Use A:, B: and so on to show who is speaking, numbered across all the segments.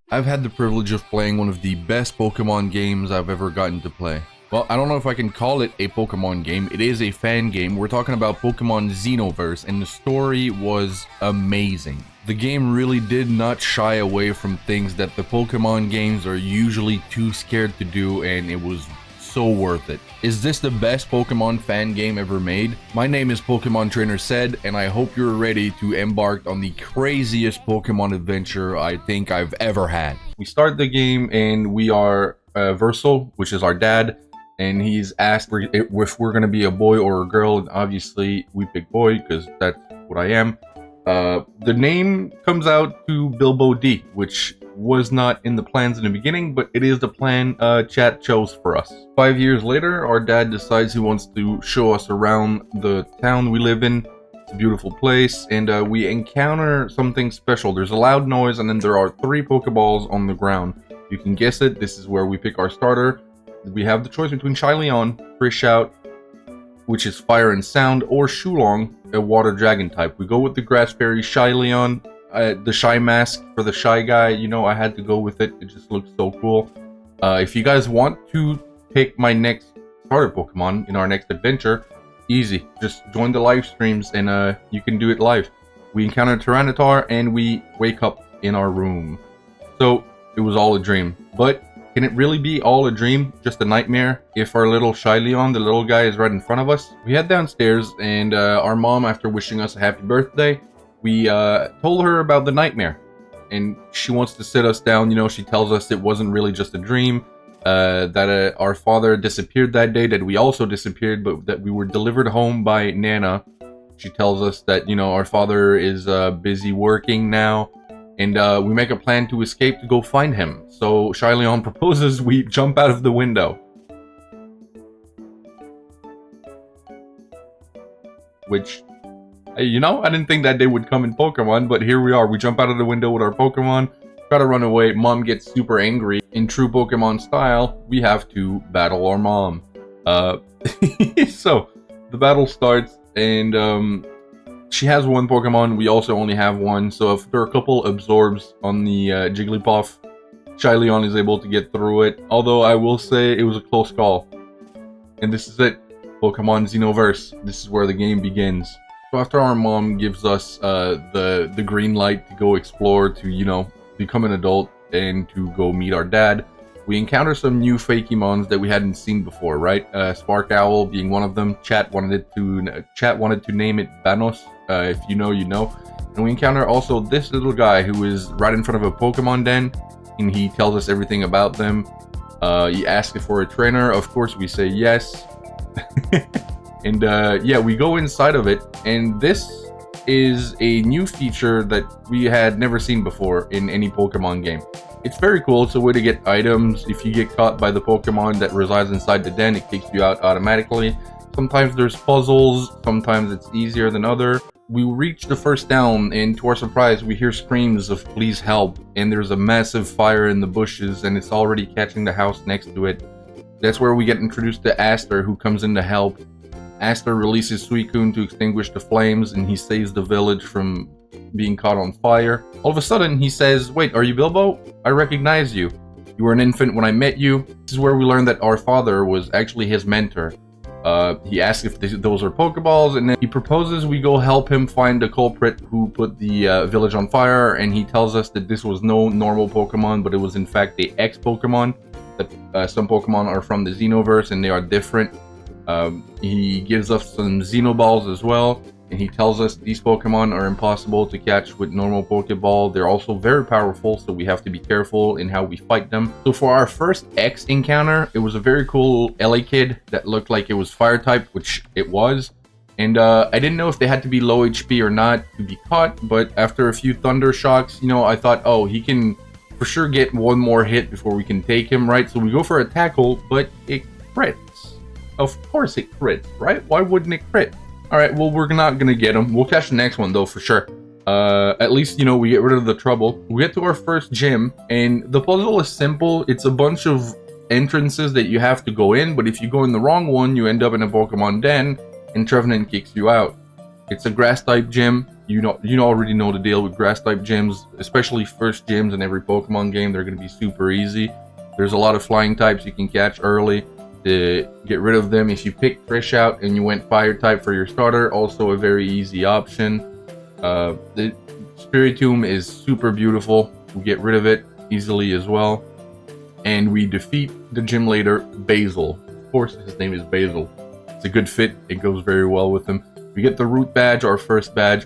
A: I've had the privilege of playing one of the best Pokemon games I've ever gotten to play. Well, I don't know if I can call it a Pokemon game. It is a fan game. We're talking about Pokemon Xenoverse, and the story was amazing. The game really did not shy away from things that the Pokemon games are usually too scared to do, and it was so worth it. Is this the best Pokemon fan game ever made? My name is Pokémon Trainer said, and I hope you're ready to embark on the craziest Pokemon adventure I think I've ever had. We start the game and we are Versal, which is our dad, and he's asked if we're gonna be a boy or a girl, and obviously we pick boy because that's what I am. The name comes out to Bilbo D, which was not in the plans in the beginning, but it is the plan chat chose for us. 5 years later, our dad decides he wants to show us around the town we live in. It's a beautiful place, and we encounter something special. There's a loud noise, and then there are 3 Pokeballs on the ground. You can guess it. This is where we pick our starter. We have the choice between Shyleon, Fresh Out, which is fire and sound, or Shulong, a water dragon type. We go with the grass fairy Shyleon. The shy mask for the shy guy, you know, I had to go with it. It just looks so cool. If you guys want to pick my next starter Pokemon in our next adventure, easy. Just join the live streams and you can do it live. We encounter Tyranitar and we wake up in our room. So it was all a dream. But can it really be all a dream? Just a nightmare? If our little Shyleon, the little guy, is right in front of us? We head downstairs and our mom, after wishing us a happy birthday, we told her about the nightmare, and she wants to sit us down. You know, she tells us it wasn't really just a dream, that our father disappeared that day, that we also disappeared, but that we were delivered home by Nana. She tells us that, you know, our father is busy working now, and we make a plan to escape to go find him. So Shyleon proposes we jump out of the window, which, you know, I didn't think that day would come in Pokemon, but here we are. We jump out of the window with our Pokemon, try to run away. Mom gets super angry. In true Pokemon style, we have to battle our mom. So the battle starts, and she has one Pokemon. We also only have one. So after a couple absorbs on the Jigglypuff, Shyleon is able to get through it. Although I will say it was a close call. And this is it. Pokemon Xenoverse. This is where the game begins. So after our mom gives us the green light to go explore, to, you know, become an adult and to go meet our dad, we encounter some new Fakemons that we hadn't seen before, right? Spark Owl being one of them. Chat wanted to name it Banos. If you know, you know. And we encounter also this little guy who is right in front of a Pokemon den, and he tells us everything about them. He asks if we're a trainer. Of course, we say yes. And yeah, we go inside of it, and this is a new feature that we had never seen before in any Pokemon game. It's very cool. It's a way to get items. If you get caught by the Pokemon that resides inside the den, it kicks you out automatically. Sometimes there's puzzles, sometimes it's easier than other. We reach the first town, and to our surprise, we hear screams of please help, and there's a massive fire in the bushes, and it's already catching the house next to it. That's where we get introduced to Aster, who comes in to help. Aster releases Suicune to extinguish the flames, and he saves the village from being caught on fire. All of a sudden, he says, "Wait, are you Bilbo? I recognize you. You were an infant when I met you." This is where we learn that our father was actually his mentor. He asks if those are Pokeballs, and then he proposes we go help him find the culprit who put the village on fire, and he tells us that this was no normal Pokemon, but it was in fact the X-Pokemon. That some Pokemon are from the Xenoverse, and they are different. He gives us some Xenoballs as well, and he tells us these Pokemon are impossible to catch with normal Pokeball. They're also very powerful, so we have to be careful in how we fight them. So for our first X encounter, it was a very cool LA kid that looked like it was fire type, which it was. And I didn't know if they had to be low HP or not to be caught, but after a few Thunder Shocks, you know, I thought, oh, he can for sure get one more hit before we can take him, right? So we go for a tackle, but it crits. Of course it crits, right? Why wouldn't it crit? Alright, well, we're not gonna get him. We'll catch the next one, though, for sure. At least, you know, we get rid of the trouble. We get to our first gym, and the puzzle is simple. It's a bunch of entrances that you have to go in, but if you go in the wrong one, you end up in a Pokemon den, and Trevenant kicks you out. It's a grass type gym. You already know the deal with grass type gyms, especially first gyms in every Pokemon game. They're going to be super easy. There's a lot of flying types you can catch early to get rid of them. If you pick Trish out and you went fire type for your starter, also a very easy option. The Spiritomb is super beautiful. We get rid of it easily as well. And we defeat the gym leader, Basil. Of course, his name is Basil. It's a good fit. It goes very well with him. We get the root badge, our first badge,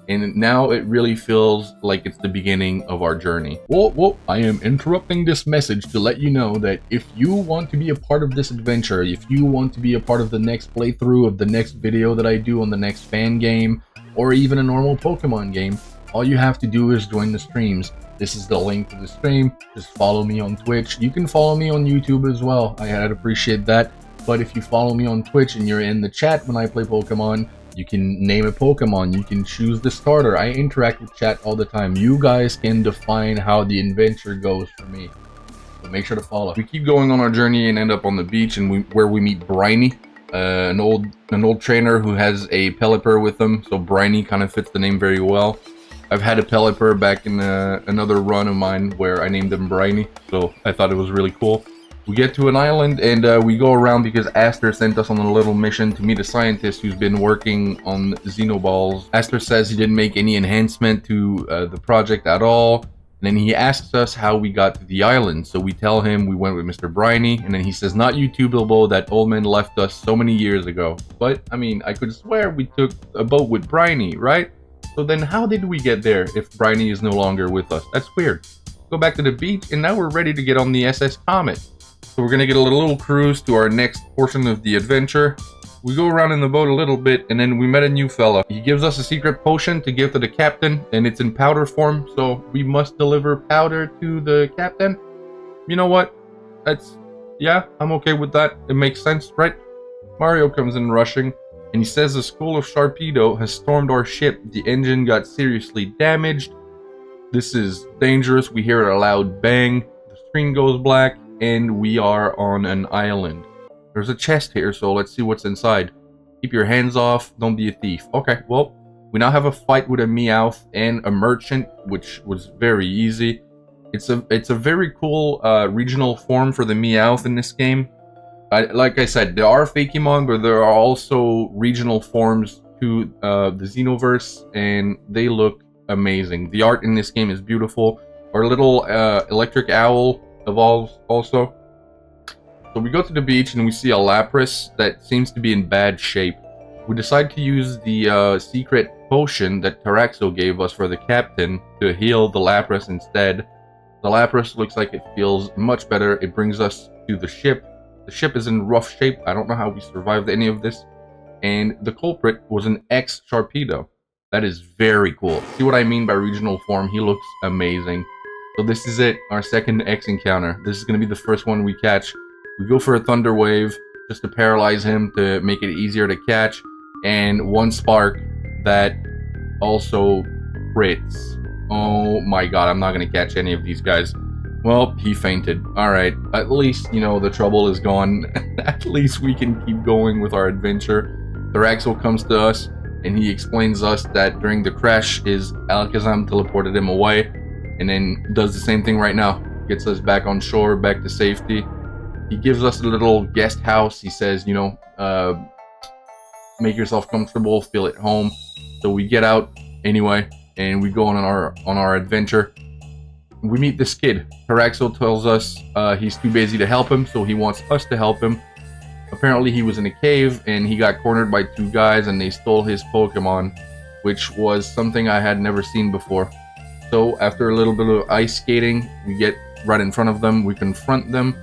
A: and now it really feels like it's the beginning of our journey. Whoa, I am interrupting this message to let you know that if you want to be a part of this adventure, if you want to be a part of the next playthrough of the next video that I do on the next fan game, or even a normal Pokemon game, all you have to do is join the streams. This is the link to the stream. Just follow me on Twitch. You can follow me on YouTube as well. I'd appreciate that. But if you follow me on Twitch and you're in the chat when I play Pokemon, you can name a Pokemon. You can choose the starter. I interact with chat all the time. You guys can define how the adventure goes for me. So make sure to follow. We keep going on our journey and end up on the beach, and where we meet Briny, an old trainer who has a Pelipper with him. So Briny kind of fits the name very well. I've had a Pelipper back in another run of mine where I named him Briny, so I thought it was really cool. We get to an island and we go around because Aster sent us on a little mission to meet a scientist who's been working on Xenoballs. Aster says he didn't make any enhancement to the project at all. And then he asks us how we got to the island. So we tell him we went with Mr. Briny. And then he says, not you too, Bilbo, that old man left us so many years ago. But, I mean, I could swear we took a boat with Briny, right? So then how did we get there if Briny is no longer with us? That's weird. Go back to the beach and now we're ready to get on the SS Comet. So we're going to get a little cruise to our next portion of the adventure. We go around in the boat a little bit and then we met a new fella. He gives us a secret potion to give to the captain and it's in powder form. So we must deliver powder to the captain. You know what? Yeah, I'm okay with that. It makes sense, right? Mario comes in rushing. And he says the school of Sharpedo has stormed our ship. The engine got seriously damaged. This is dangerous. We hear a loud bang. The screen goes black. And we are on an island. There's a chest here, so let's see what's inside. Keep your hands off. Don't be a thief. Okay, well, we now have a fight with a Meowth and a merchant, which was very easy. It's a very cool regional form for the Meowth in this game. Like I said, there are Fakemon, but there are also regional forms to the Xenoverse, and they look amazing. The art in this game is beautiful. Our little electric owl evolves also. So we go to the beach and we see a Lapras that seems to be in bad shape. We decide to use the secret potion that Taraxo gave us for the captain to heal the Lapras instead. The Lapras looks like it feels much better. It brings us to the ship. The ship is in rough shape. I don't know how we survived any of this. And the culprit was an ex-Sharpedo. That is very cool. See what I mean by regional form? He looks amazing. So this is it, our second X encounter. This is going to be the first one we catch. We go for a Thunder Wave just to paralyze him to make it easier to catch. And one Spark that also crits. Oh my god, I'm not going to catch any of these guys. Well, he fainted. Alright, at least, you know, the trouble is gone. At least we can keep going with our adventure. Taraxo comes to us, and he explains us that during the crash, his Alakazam teleported him away. And then does the same thing right now. Gets us back on shore, back to safety. He gives us a little guest house. He says, you know, make yourself comfortable, feel at home. So we get out anyway, and we go on our adventure. We meet this kid. Taraxo tells us he's too busy to help him, so he wants us to help him. Apparently he was in a cave, and he got cornered by two guys, and they stole his Pokemon, which was something I had never seen before. So after a little bit of ice skating, we get right in front of them, we confront them,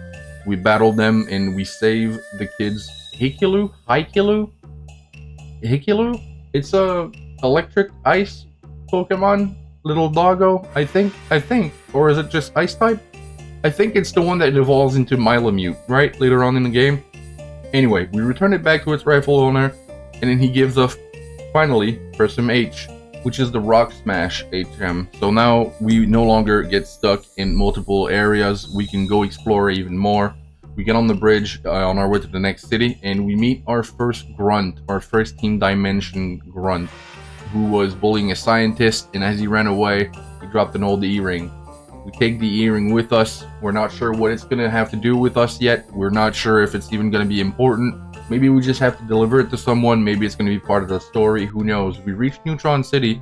A: we battle them, and we save the kids. Hikilu? It's a electric ice Pokemon, little doggo, I think, or is it just ice type? I think it's the one that evolves into Milamute, right, later on in the game. Anyway, we return it back to its rightful owner, and then he gives us, finally, Prism H, which is the Rock Smash HM. So now we no longer get stuck in multiple areas. We can go explore even more. We get on the bridge on our way to the next city, and we meet our first grunt, our first Team Dimension grunt, who was bullying a scientist, and as he ran away, he dropped an old E-ring. We take the E-ring with us. We're not sure what it's going to have to do with us yet. We're not sure if it's even going to be important. Maybe we just have to deliver it to someone. Maybe it's going to be part of the story. Who knows? We reach Neutron City,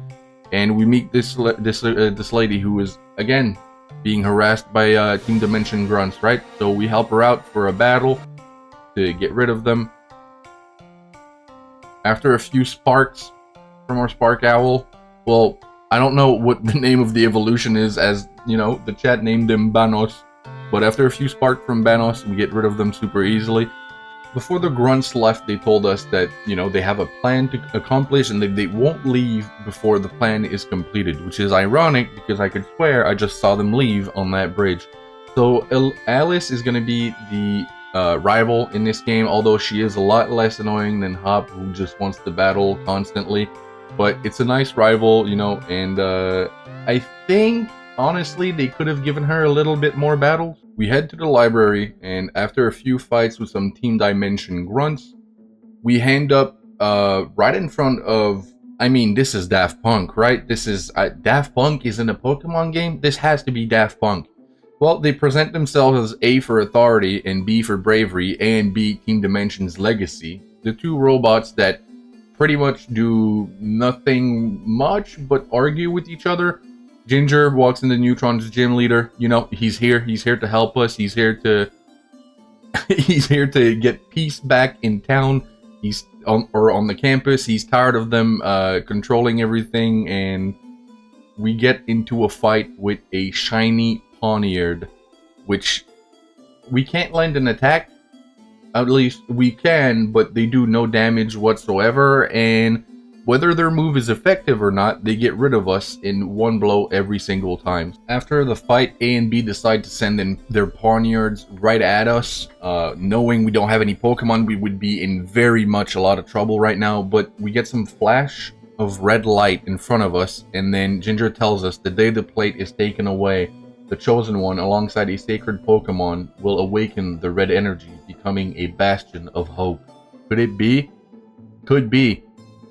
A: and we meet this lady who is, again, being harassed by Team Dimension grunts, right? So we help her out for a battle to get rid of them. After a few sparks from our Spark Owl, well, I don't know what the name of the evolution is, as, you know, the chat named them Banos. But after a few sparks from Banos, we get rid of them super easily. Before the grunts left, they told us that, you know, they have a plan to accomplish and that they won't leave before the plan is completed, which is ironic because I could swear I just saw them leave on that bridge. So Alice is going to be the rival in this game, although she is a lot less annoying than Hop, who just wants to battle constantly. But it's a nice rival, you know, and I think, honestly, they could have given her a little bit more battles. We head to the library, and after a few fights with some Team Dimension grunts, we end up right in front of... I mean, this is Daft Punk, right? This is... Daft Punk is in a Pokemon game? This has to be Daft Punk. Well, they present themselves as A for Authority and B for Bravery, A and B Team Dimension's Legacy. The two robots that pretty much do nothing much but argue with each other. Ginger walks into Neutron's gym leader. You know, he's here to help us. He's here to he's here to get peace back in town. He's on the campus. He's tired of them controlling everything, and we get into a fight with a shiny Poniard, which we can't land an attack. At least we can, but they do no damage whatsoever, and whether their move is effective or not, they get rid of us in one blow every single time. After the fight, A and B decide to send in their Poniards right at us. Knowing we don't have any Pokemon, we would be in very much a lot of trouble right now, but we get some flash of red light in front of us, and then Ginger tells us the day the plate is taken away, the Chosen One, alongside a sacred Pokemon, will awaken the red energy, becoming a bastion of hope. Could it be? Could be.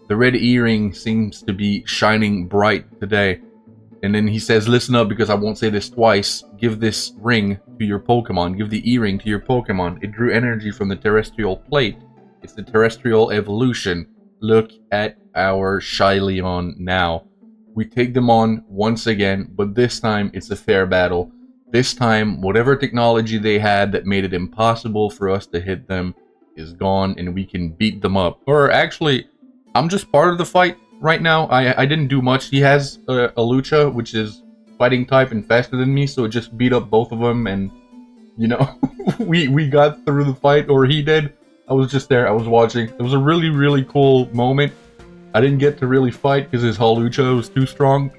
A: The red E-ring seems to be shining bright today. And then he says, listen up, because I won't say this twice. Give this ring to your Pokemon. Give the E-ring to your Pokemon. It drew energy from the terrestrial plate. It's the terrestrial evolution. Look at our Shyleon now. We take them on once again, but this time it's a fair battle. This time, whatever technology they had that made it impossible for us to hit them is gone, and we can beat them up. Or actually, I'm just part of the fight right now. I didn't do much. He has a Lucha, which is fighting type and faster than me, so it just beat up both of them, and, you know, we got through the fight, or he did. I was just there. I was watching. It was a really, really cool moment. I didn't get to really fight because his Holucha was too strong,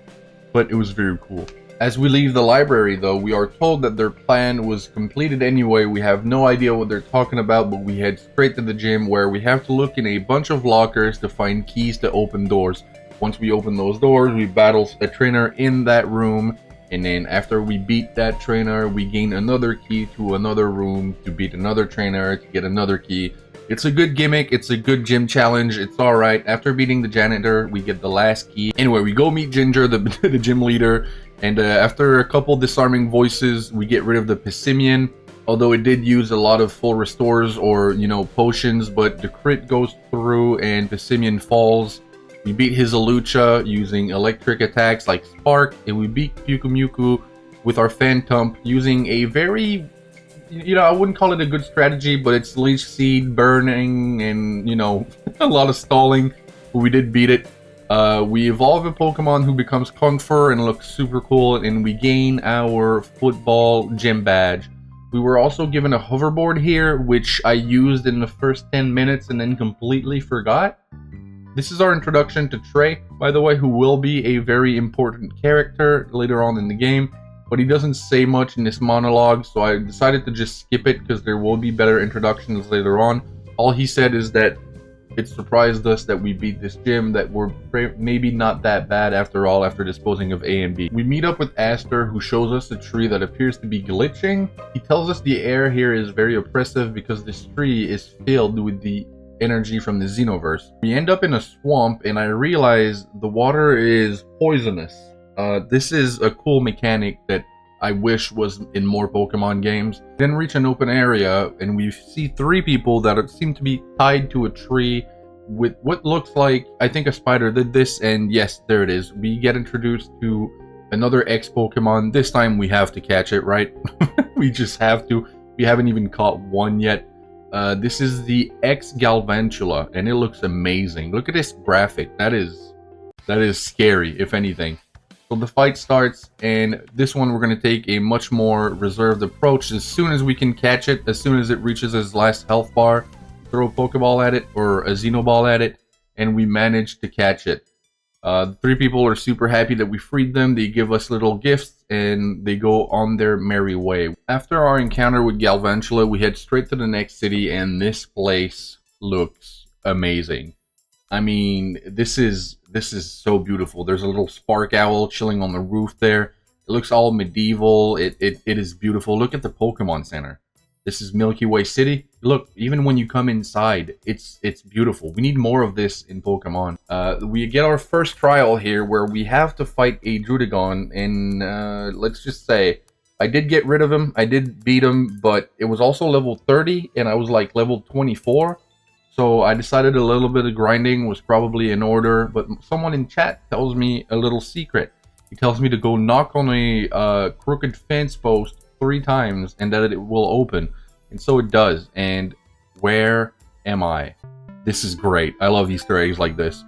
A: but it was very cool. As we leave the library, though, we are told that their plan was completed anyway. We have no idea what they're talking about, but we head straight to the gym, where we have to look in a bunch of lockers to find keys to open doors. Once we open those doors, we battle a trainer in that room, and then after we beat that trainer, we gain another key to another room to beat another trainer to get another key. It's a good gimmick, it's a good gym challenge, it's alright. After beating the janitor, we get the last key. Anyway, we go meet Ginger, the gym leader, and after a couple disarming voices, we get rid of the Pissimian. Although it did use a lot of full restores or, you know, potions, but the crit goes through and Pissimian falls. We beat his Alucha using electric attacks like Spark, and we beat Pyukumuku with our Phantump using a very... You know, I wouldn't call it a good strategy, but it's Leech Seed, burning, and, you know, a lot of stalling. But we did beat it. We evolve a Pokemon who becomes Kungfer and looks super cool, and we gain our football gym badge. We were also given a hoverboard here, which I used in the first 10 minutes and then completely forgot. This is our introduction to Trey, by the way, who will be a very important character later on in the game. But he doesn't say much in this monologue, so I decided to just skip it because there will be better introductions later on. All he said is that it surprised us that we beat this gym, that we're maybe not that bad after all after disposing of A and B. We meet up with Aster, who shows us a tree that appears to be glitching. He tells us the air here is very oppressive because this tree is filled with the energy from the Xenoverse. We end up in a swamp and I realize the water is poisonous. This is a cool mechanic that I wish was in more Pokemon games. Then reach an open area and we see 3 people that seem to be tied to a tree with what looks like, I think a spider did this, and yes, there it is. We get introduced to another X Pokemon. This time we have to catch it, right? We just have to. We haven't even caught one yet. This is the X Galvantula and it looks amazing. Look at this graphic. That is scary, if anything. So the fight starts, and this one we're going to take a much more reserved approach. As soon as we can catch it, as soon as it reaches its last health bar, throw a Pokeball at it or a Xenoball at it, and we manage to catch it. The 3 people are super happy that we freed them. They give us little gifts and they go on their merry way. After our encounter with Galvantula, we head straight to the next city, and this place looks amazing. I mean, this is so beautiful. There's a little spark owl chilling on the roof there. It looks all medieval. It is beautiful. Look at the Pokemon Center. This is Milky Way City. Look, even when you come inside, it's beautiful. We need more of this in Pokemon. We get our first trial here where we have to fight a Drudigon, and let's just say I did get rid of him. I did beat him, but it was also level 30 and I was like level 24. So I decided a little bit of grinding was probably in order, but someone in chat tells me a little secret. He tells me to go knock on a crooked fence post 3 times and that it will open. And so it does. And where am I? This is great. I love Easter eggs like this.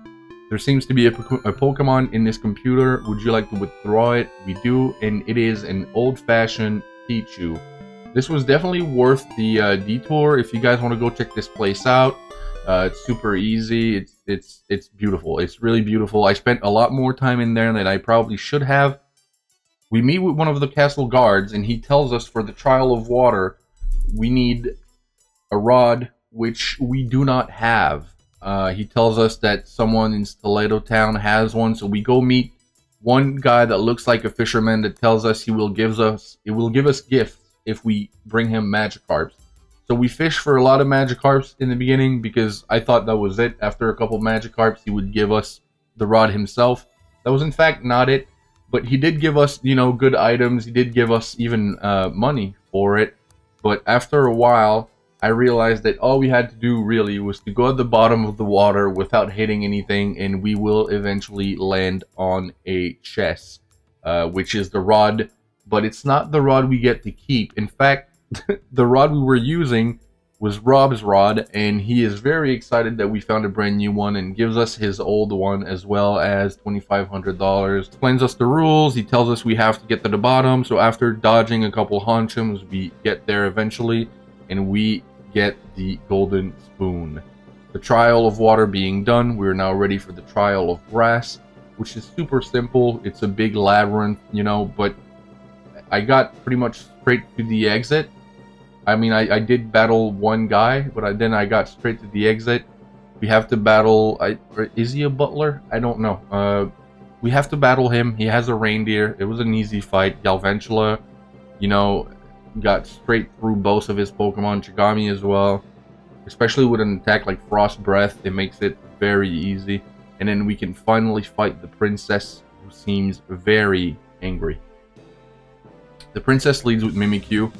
A: There seems to be a Pokemon in this computer. Would you like to withdraw it? We do, and it is an old-fashioned Pichu. This was definitely worth the detour. If you guys want to go check this place out, it's super easy. It's beautiful. It's really beautiful. I spent a lot more time in there than I probably should have. We meet with one of the castle guards, and he tells us for the trial of water, we need a rod, which we do not have. He tells us that someone in Stiletto Town has one, so we go meet one guy that looks like a fisherman that tells us he will give us gifts if we bring him Magikarps. So we fish for a lot of Magikarps in the beginning because I thought that was it. After a couple Magikarps, he would give us the rod himself. That was in fact not it, but he did give us, you know, good items. He did give us even money for it. But after a while, I realized that all we had to do really was to go at the bottom of the water without hitting anything, and we will eventually land on a chest, which is the rod, but it's not the rod we get to keep. In fact, the rod we were using was Rob's rod, and he is very excited that we found a brand new one and gives us his old one as well as $2,500. Explains us the rules. He tells us we have to get to the bottom, so after dodging a couple Honchums, we get there eventually, and we get the golden spoon. The trial of water being done, we're now ready for the trial of grass, which is super simple. It's a big labyrinth, you know, but I got pretty much straight to the exit. I mean, I did battle one guy, but then I got straight to the exit. We have to battle... is he a butler? I don't know. We have to battle him. He has a reindeer. It was an easy fight. Galvantula, you know, got straight through both of his Pokemon. Chigami as well. Especially with an attack like Frost Breath, it makes it very easy. And then we can finally fight the princess, who seems very angry. The princess leads with Mimikyu,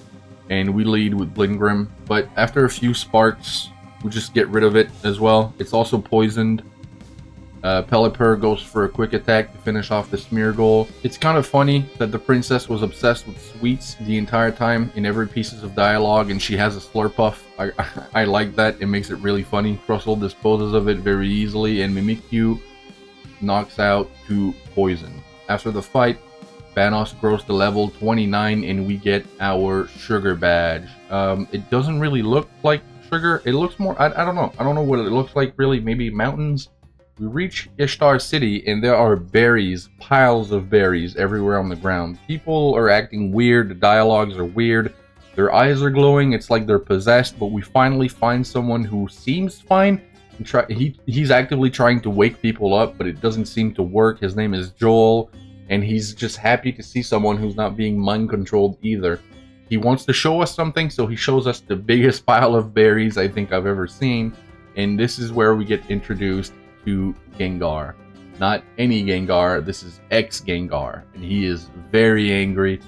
A: and we lead with Blingrim, but after a few sparks, we just get rid of it as well. It's also poisoned. Pelipper goes for a quick attack to finish off the Smeargle. It's kind of funny that the princess was obsessed with sweets the entire time in every pieces of dialogue, and she has a Slurpuff. I like that. It makes it really funny. Crustle disposes of it very easily, and Mimikyu knocks out to poison. After the fight, Banos grows to level 29 and we get our sugar badge. It doesn't really look like sugar. It looks more, I don't know. I don't know what it looks like really. Maybe mountains. We reach Ishtar City and there are berries, piles of berries everywhere on the ground. People are acting weird. The dialogues are weird. Their eyes are glowing. It's like they're possessed, but we finally find someone who seems fine. He's actively trying to wake people up, but it doesn't seem to work. His name is Joel, and he's just happy to see someone who's not being mind controlled either. He wants to show us something, so he shows us the biggest pile of berries I think I've ever seen, and this is where we get introduced to Gengar. Not any Gengar, this is ex-Gengar, and he is very angry.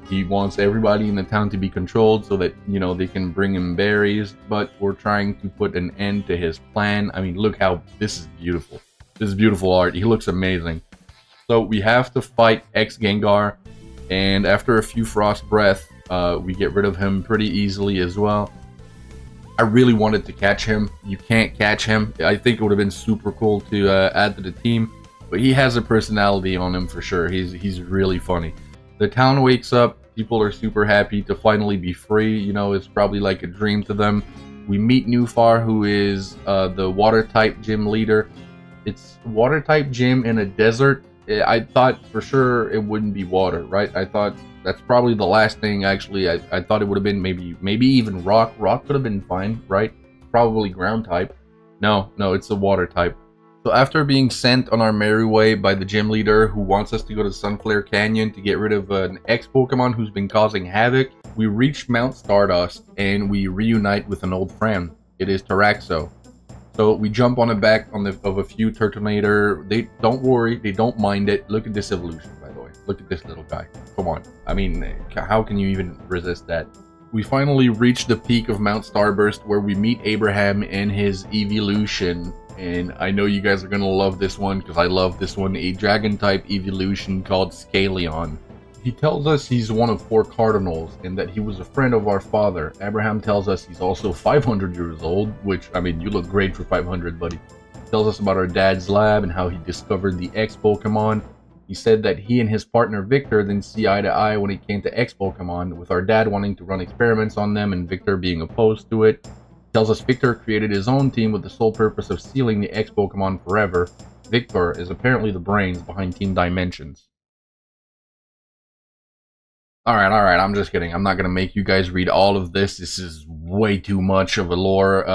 A: He wants everybody in the town to be controlled so that, you know, they can bring him berries, but we're trying to put an end to his plan. I mean, look how, this is beautiful. This is beautiful art. He looks amazing. So we have to fight ex-Gengar, and after a few Frost Breath, we get rid of him pretty easily as well. I really wanted to catch him. You can't catch him. I think it would have been super cool to add to the team, but he has a personality on him for sure. He's really funny. The town wakes up. People are super happy to finally be free. You know, it's probably like a dream to them. We meet Newfar, who is the water-type gym leader. It's water-type gym in a desert. I thought for sure it wouldn't be water, right? I thought that's probably the last thing, actually. I thought it would have been maybe even rock. Rock could have been fine, right? Probably ground type. No, it's a water type. So after being sent on our merry way by the gym leader who wants us to go to Sunflare Canyon to get rid of an ex-Pokemon who's been causing havoc, we reach Mount Stardust and we reunite with an old friend. It is Taraxo. So we jump on the back of a few Turtonator. They don't worry, they don't mind it. Look at this evolution, by the way. Look at this little guy. Come on. I mean, how can you even resist that? We finally reach the peak of Mount Starburst where we meet Abraham in his evolution. And I know you guys are going to love this one because I love this one. A dragon-type evolution called Scaleon. He tells us he's one of 4 cardinals and that he was a friend of our father. Abraham tells us he's also 500 years old, which, I mean, you look great for 500, buddy. He tells us about our dad's lab and how he discovered the X-Pokemon. He said that he and his partner Victor didn't see eye to eye when it came to X-Pokemon, with our dad wanting to run experiments on them and Victor being opposed to it. Tells us Victor created his own team with the sole purpose of sealing the X-Pokemon forever. Victor is apparently the brains behind Team Dimensions. Alright, I'm just kidding. I'm not gonna make you guys read all of this. This is way too much of a lore,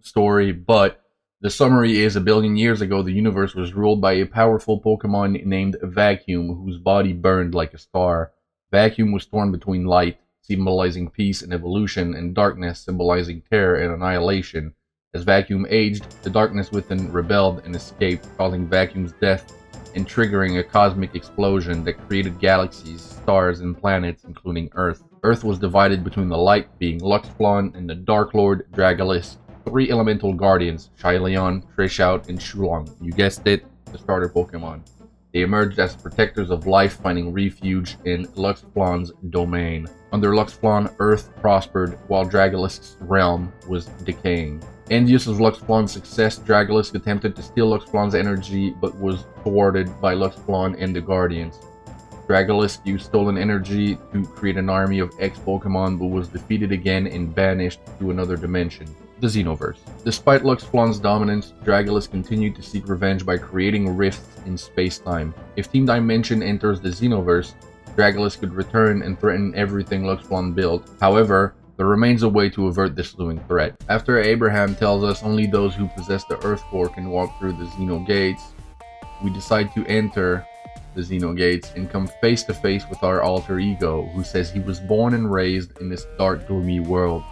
A: story, but the summary is 1 billion years ago, the universe was ruled by a powerful Pokemon named Vacuum, whose body burned like a star. Vacuum was torn between light, symbolizing peace and evolution, and darkness, symbolizing terror and annihilation. As Vacuum aged, the darkness within rebelled and escaped, causing Vacuum's death and triggering a cosmic explosion that created galaxies, stars, and planets, including Earth. Earth was divided between the light, being Luxflawn, and the Dark Lord, Dragolis, 3 elemental guardians, Shyleon, Trishout, and Shulong. You guessed it, the starter Pokemon. They emerged as protectors of life, finding refuge in Luxflawn's domain. Under Luxflawn, Earth prospered, while Dragolis's realm was decaying. Envious of Luxflawn's success, Dragolis attempted to steal Luxflawn's energy, but was thwarted by Luxflawn and the Guardians. Dragolis used stolen energy to create an army of X-Pokemon, but was defeated again and banished to another dimension, the Xenoverse. Despite Luxflawn's dominance, Dragolis continued to seek revenge by creating rifts in space-time. If Team Dimension enters the Xenoverse, Dragolis could return and threaten everything Luxflawn built. However, there remains a way to avert this looming threat. After Abraham tells us only those who possess the Earth Core can walk through the Xeno Gates, we decide to enter the Xeno Gates and come face to face with our alter ego, who says he was born and raised in this dark, gloomy world.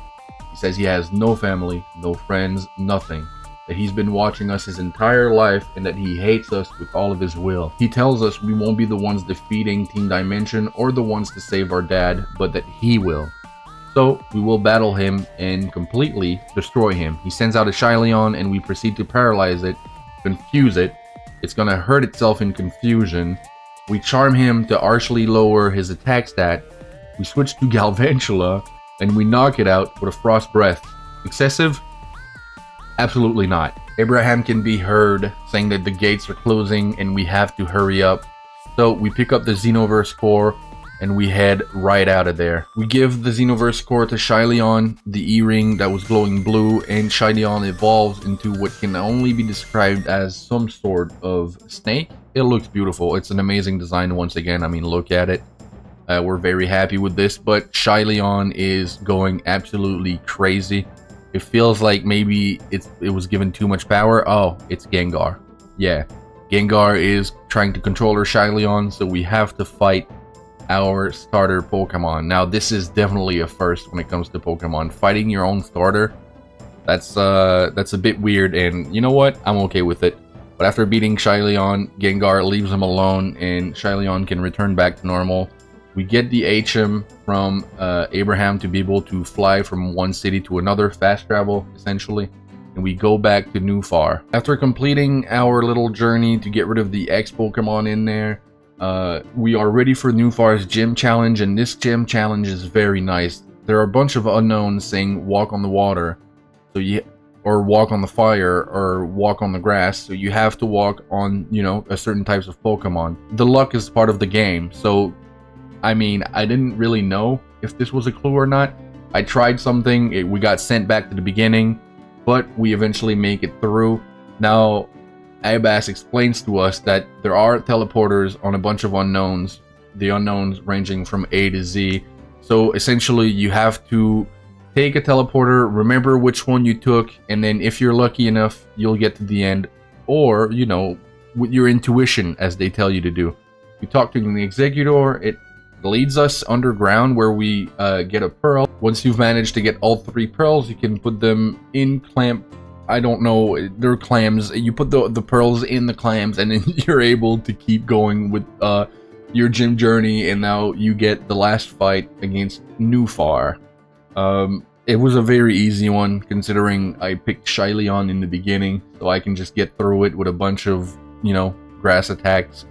A: He says he has no family, no friends, nothing. That he's been watching us his entire life and that he hates us with all of his will. He tells us we won't be the ones defeating Team Dimension or the ones to save our dad, but that he will. So we will battle him and completely destroy him. He sends out a Shyleon and we proceed to paralyze it, confuse it. It's gonna hurt itself in confusion. We charm him to archly lower his attack stat. We switch to Galvantula and we knock it out with a Frost Breath. Excessive? Absolutely not. Abraham can be heard saying that the gates are closing and we have to hurry up. So we pick up the Xenoverse core and we head right out of there. We give the Xenoverse core to Shyleon, the E-ring that was glowing blue, and Shyleon evolves into what can only be described as some sort of snake. It looks beautiful. It's an amazing design once again. I mean, look at it. We're very happy with this, but Shyleon is going absolutely crazy. It feels like maybe it was given too much power. Oh, it's Gengar. Yeah, Gengar is trying to control her Shylion, so we have to fight our starter Pokemon. Now, this is definitely a first when it comes to Pokemon. Fighting your own starter, that's a bit weird, and you know what? I'm okay with it. But after beating Shylion, Gengar leaves him alone, and Shylion can return back to normal. We get the HM from Abraham to be able to fly from one city to another, fast travel, essentially. And we go back to Newfar. After completing our little journey to get rid of the X Pokemon in there, we are ready for Newfar's gym challenge, and this gym challenge is very nice. There are a bunch of unknowns saying walk on the water, or walk on the fire, or walk on the grass, so you have to walk on, you know, a certain types of Pokemon. The luck is part of the game, so I mean, I didn't really know if this was a clue or not. I tried something, we got sent back to the beginning, but we eventually make it through. Now, Abas explains to us that there are teleporters on a bunch of unknowns, the unknowns ranging from A to Z. So essentially, you have to take a teleporter, remember which one you took, and then if you're lucky enough, you'll get to the end. Or, you know, with your intuition, as they tell you to do. You talk to the Executor, it leads us underground where we get a pearl. Once you've managed to get all 3 pearls, you can put them in I don't know, they're clams. You put the pearls in the clams, and then you're able to keep going with your gym journey, and now you get the last fight against Newfar. It was a very easy one, considering I picked Shylion in the beginning, so I can just get through it with a bunch of, you know, grass attacks.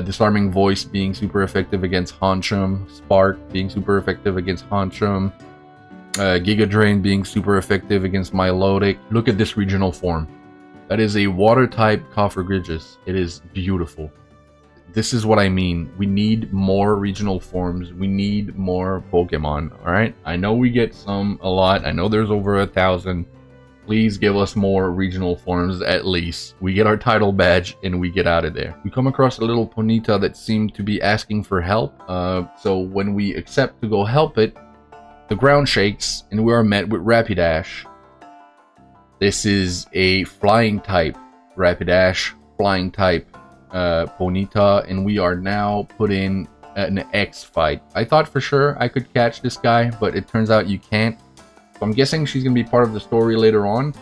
A: Disarming Voice being super effective against Honchum, Spark being super effective against Honchum, Giga Drain being super effective against Milotic. Look at this regional form. That is a water-type Cofagrigus. It is beautiful. This is what I mean. We need more regional forms. We need more Pokemon, alright? I know we get some a lot. I know there's over 1,000. Please give us more regional forms at least. We get our title badge and we get out of there. We come across a little Ponyta that seemed to be asking for help. So when we accept to go help it, the ground shakes and we are met with Rapidash. This is a flying type Rapidash, flying type Ponyta, and we are now put in an X fight. I thought for sure I could catch this guy, but it turns out you can't. So I'm guessing she's gonna be part of the story later on.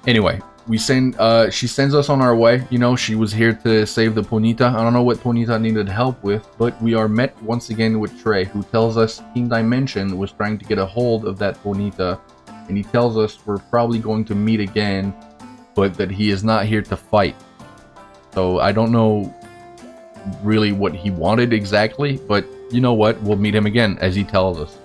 A: Anyway, she sends us on our way. You know, she was here to save the Ponyta. I don't know what Ponyta needed help with, but we are met once again with Trey, who tells us Team Dimension was trying to get a hold of that Ponyta, and he tells us we're probably going to meet again, but that he is not here to fight. So I don't know really what he wanted exactly, but you know what? We'll meet him again, as he tells us.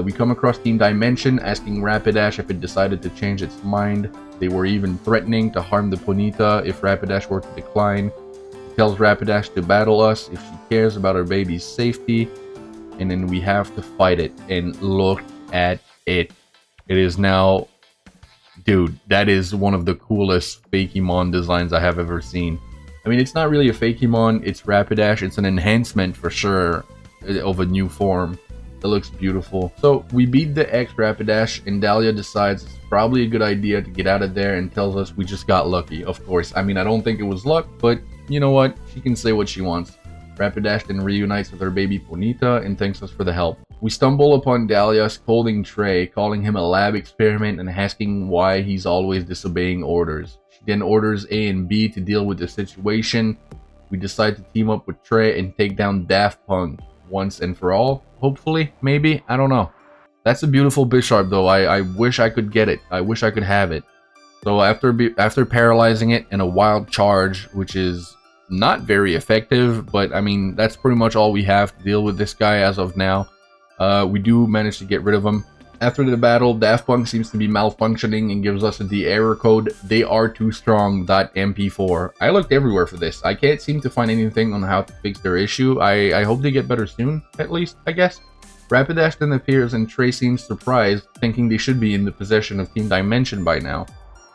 A: We come across Team Dimension asking Rapidash if it decided to change its mind. They were even threatening to harm the Ponyta if Rapidash were to decline. He tells Rapidash to battle us if she cares about her baby's safety. And then we have to fight it. And look at it. It is now... Dude, that is one of the coolest Fakemon designs I have ever seen. I mean, it's not really a Fakemon, it's Rapidash. It's an enhancement for sure of a new form. It looks beautiful. So we beat the X Rapidash, and Dahlia decides it's probably a good idea to get out of there and tells us we just got lucky. Of course, I mean, I don't think it was luck, but you know what? She can say what she wants. Rapidash then reunites with her baby Ponyta and thanks us for the help. We stumble upon Dahlia scolding Trey, calling him a lab experiment and asking why he's always disobeying orders. She then orders A and B to deal with the situation. We decide to team up with Trey and take down Daft Punk once and for all. Hopefully, maybe, I don't know. That's a beautiful Bisharp though. I wish I could get it. I wish I could have it. So after paralyzing it in a wild charge, which is not very effective, but I mean, that's pretty much all we have to deal with this guy as of now. We do manage to get rid of him. After the battle, Daft Punk seems to be malfunctioning and gives us the error code, they are too strong.mp4. I looked everywhere for this. I can't seem to find anything on how to fix their issue. I hope they get better soon, at least, I guess. Rapidash then appears and Trey seems surprised, thinking they should be in the possession of Team Dimension by now.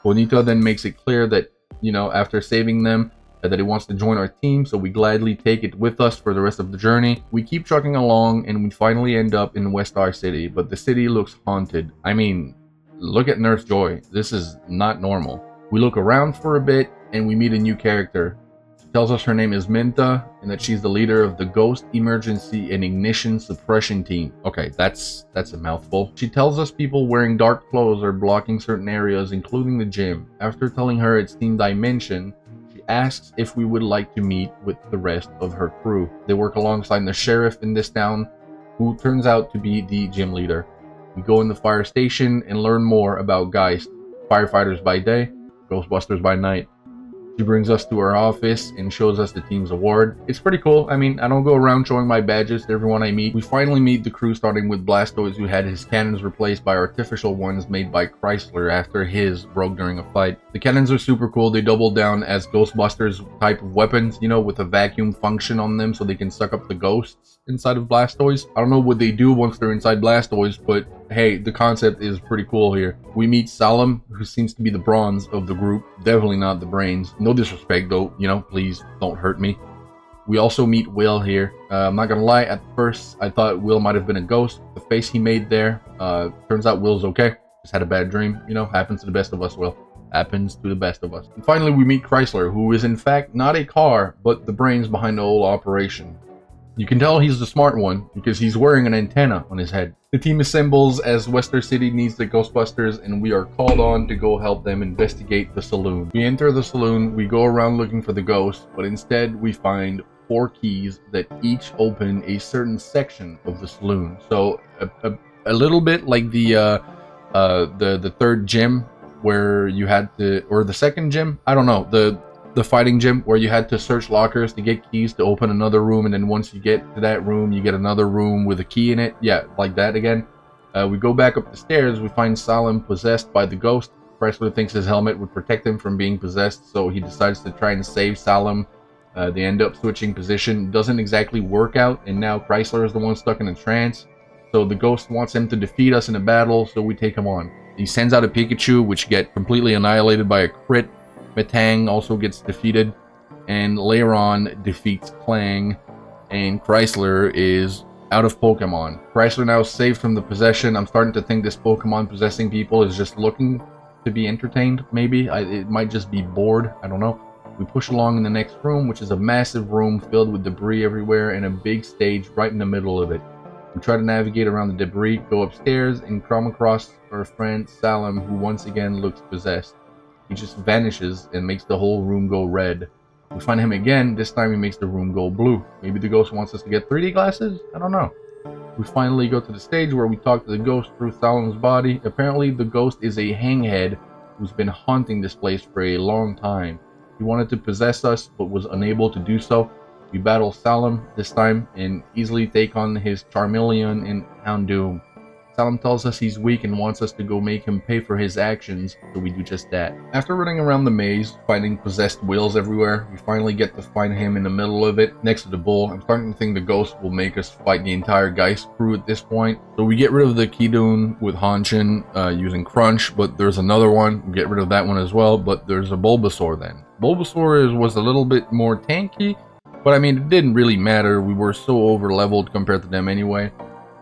A: Ponyta then makes it clear that, you know, after saving them, that he wants to join our team, so we gladly take it with us for the rest of the journey. We keep trucking along and we finally end up in Westar City, but the city looks haunted. I mean, look at Nurse Joy. This is not normal. We look around for a bit and we meet a new character. She tells us her name is Minta and that she's the leader of the Ghost Emergency and Ignition Suppression Team. Okay, that's a mouthful. She tells us people wearing dark clothes are blocking certain areas, including the gym. After telling her it's Team Dimension, she asks if we would like to meet with the rest of her crew. They work alongside the sheriff in this town, who turns out to be the gym leader. We go in the fire station and learn more about Geist, firefighters by day, Ghostbusters by night. She brings us to her office and shows us the team's award. It's pretty cool. I mean, I don't go around showing my badges to everyone I meet. We finally meet the crew, starting with Blastoise, who had his cannons replaced by artificial ones made by Chrysler after his broke during a fight. The cannons are super cool. They double down as Ghostbusters type of weapons, you know, with a vacuum function on them so they can suck up the ghosts inside of Blastoise. I don't know what they do once they're inside Blastoise, but hey, the concept is pretty cool here. We meet Salem, who seems to be the bronze of the group. Definitely not the brains. No disrespect though, you know, please don't hurt me. We also meet Will here. I'm not gonna lie, at first I thought Will might have been a ghost. The face he made there, turns out Will's okay. Just had a bad dream, you know, happens to the best of us, Will. Happens to the best of us. And finally we meet Chrysler, who is in fact not a car, but the brains behind the whole operation. You can tell he's the smart one because he's wearing an antenna on his head. The team assembles as Wester City needs the Ghostbusters and we are called on to go help them investigate the saloon. We enter the saloon, we go around looking for the ghost, but instead we find 4 keys that each open a certain section of the saloon. So a little bit like the third gym where you had to, or the second gym, I don't know, the fighting gym where you had to search lockers to get keys to open another room, and then once you get to that room you get another room with a key in it. Yeah, like that again. We go back up the stairs, we find Salem possessed by the ghost. Chrysler thinks his helmet would protect him from being possessed, so he decides to try and save Salem. They end up switching position. Doesn't exactly work out, and now Chrysler is the one stuck in a trance. So the ghost wants him to defeat us in a battle, so we take him on. He sends out a Pikachu, which get completely annihilated by a crit. Metang also gets defeated, and Leiron defeats Clang, and Chrysler is out of Pokemon. Chrysler now saved from the possession. I'm starting to think this Pokemon possessing people is just looking to be entertained, maybe. It might just be bored, I don't know. We push along in the next room, which is a massive room filled with debris everywhere and a big stage right in the middle of it. We try to navigate around the debris, go upstairs, and come across our friend Salem, who once again looks possessed. He just vanishes and makes the whole room go red. We find him again. This time he makes the room go blue. Maybe the ghost wants us to get 3D glasses? I don't know. We finally go to the stage where we talk to the ghost through Salem's body. Apparently the ghost is a hanghead who's been haunting this place for a long time. He wanted to possess us but was unable to do so. We battle Salem this time and easily take on his Charmeleon and Houndoom. Salem tells us he's weak and wants us to go make him pay for his actions, so we do just that. After running around the maze, finding possessed wheels everywhere, we finally get to find him in the middle of it, next to the bull. I'm starting to think the ghost will make us fight the entire Geist crew at this point. So we get rid of the Keydoon with Hanshin using Crunch, but there's another one. We get rid of that one as well, but there's a Bulbasaur then. Bulbasaur was a little bit more tanky, but I mean, it didn't really matter. We were so over-leveled compared to them anyway.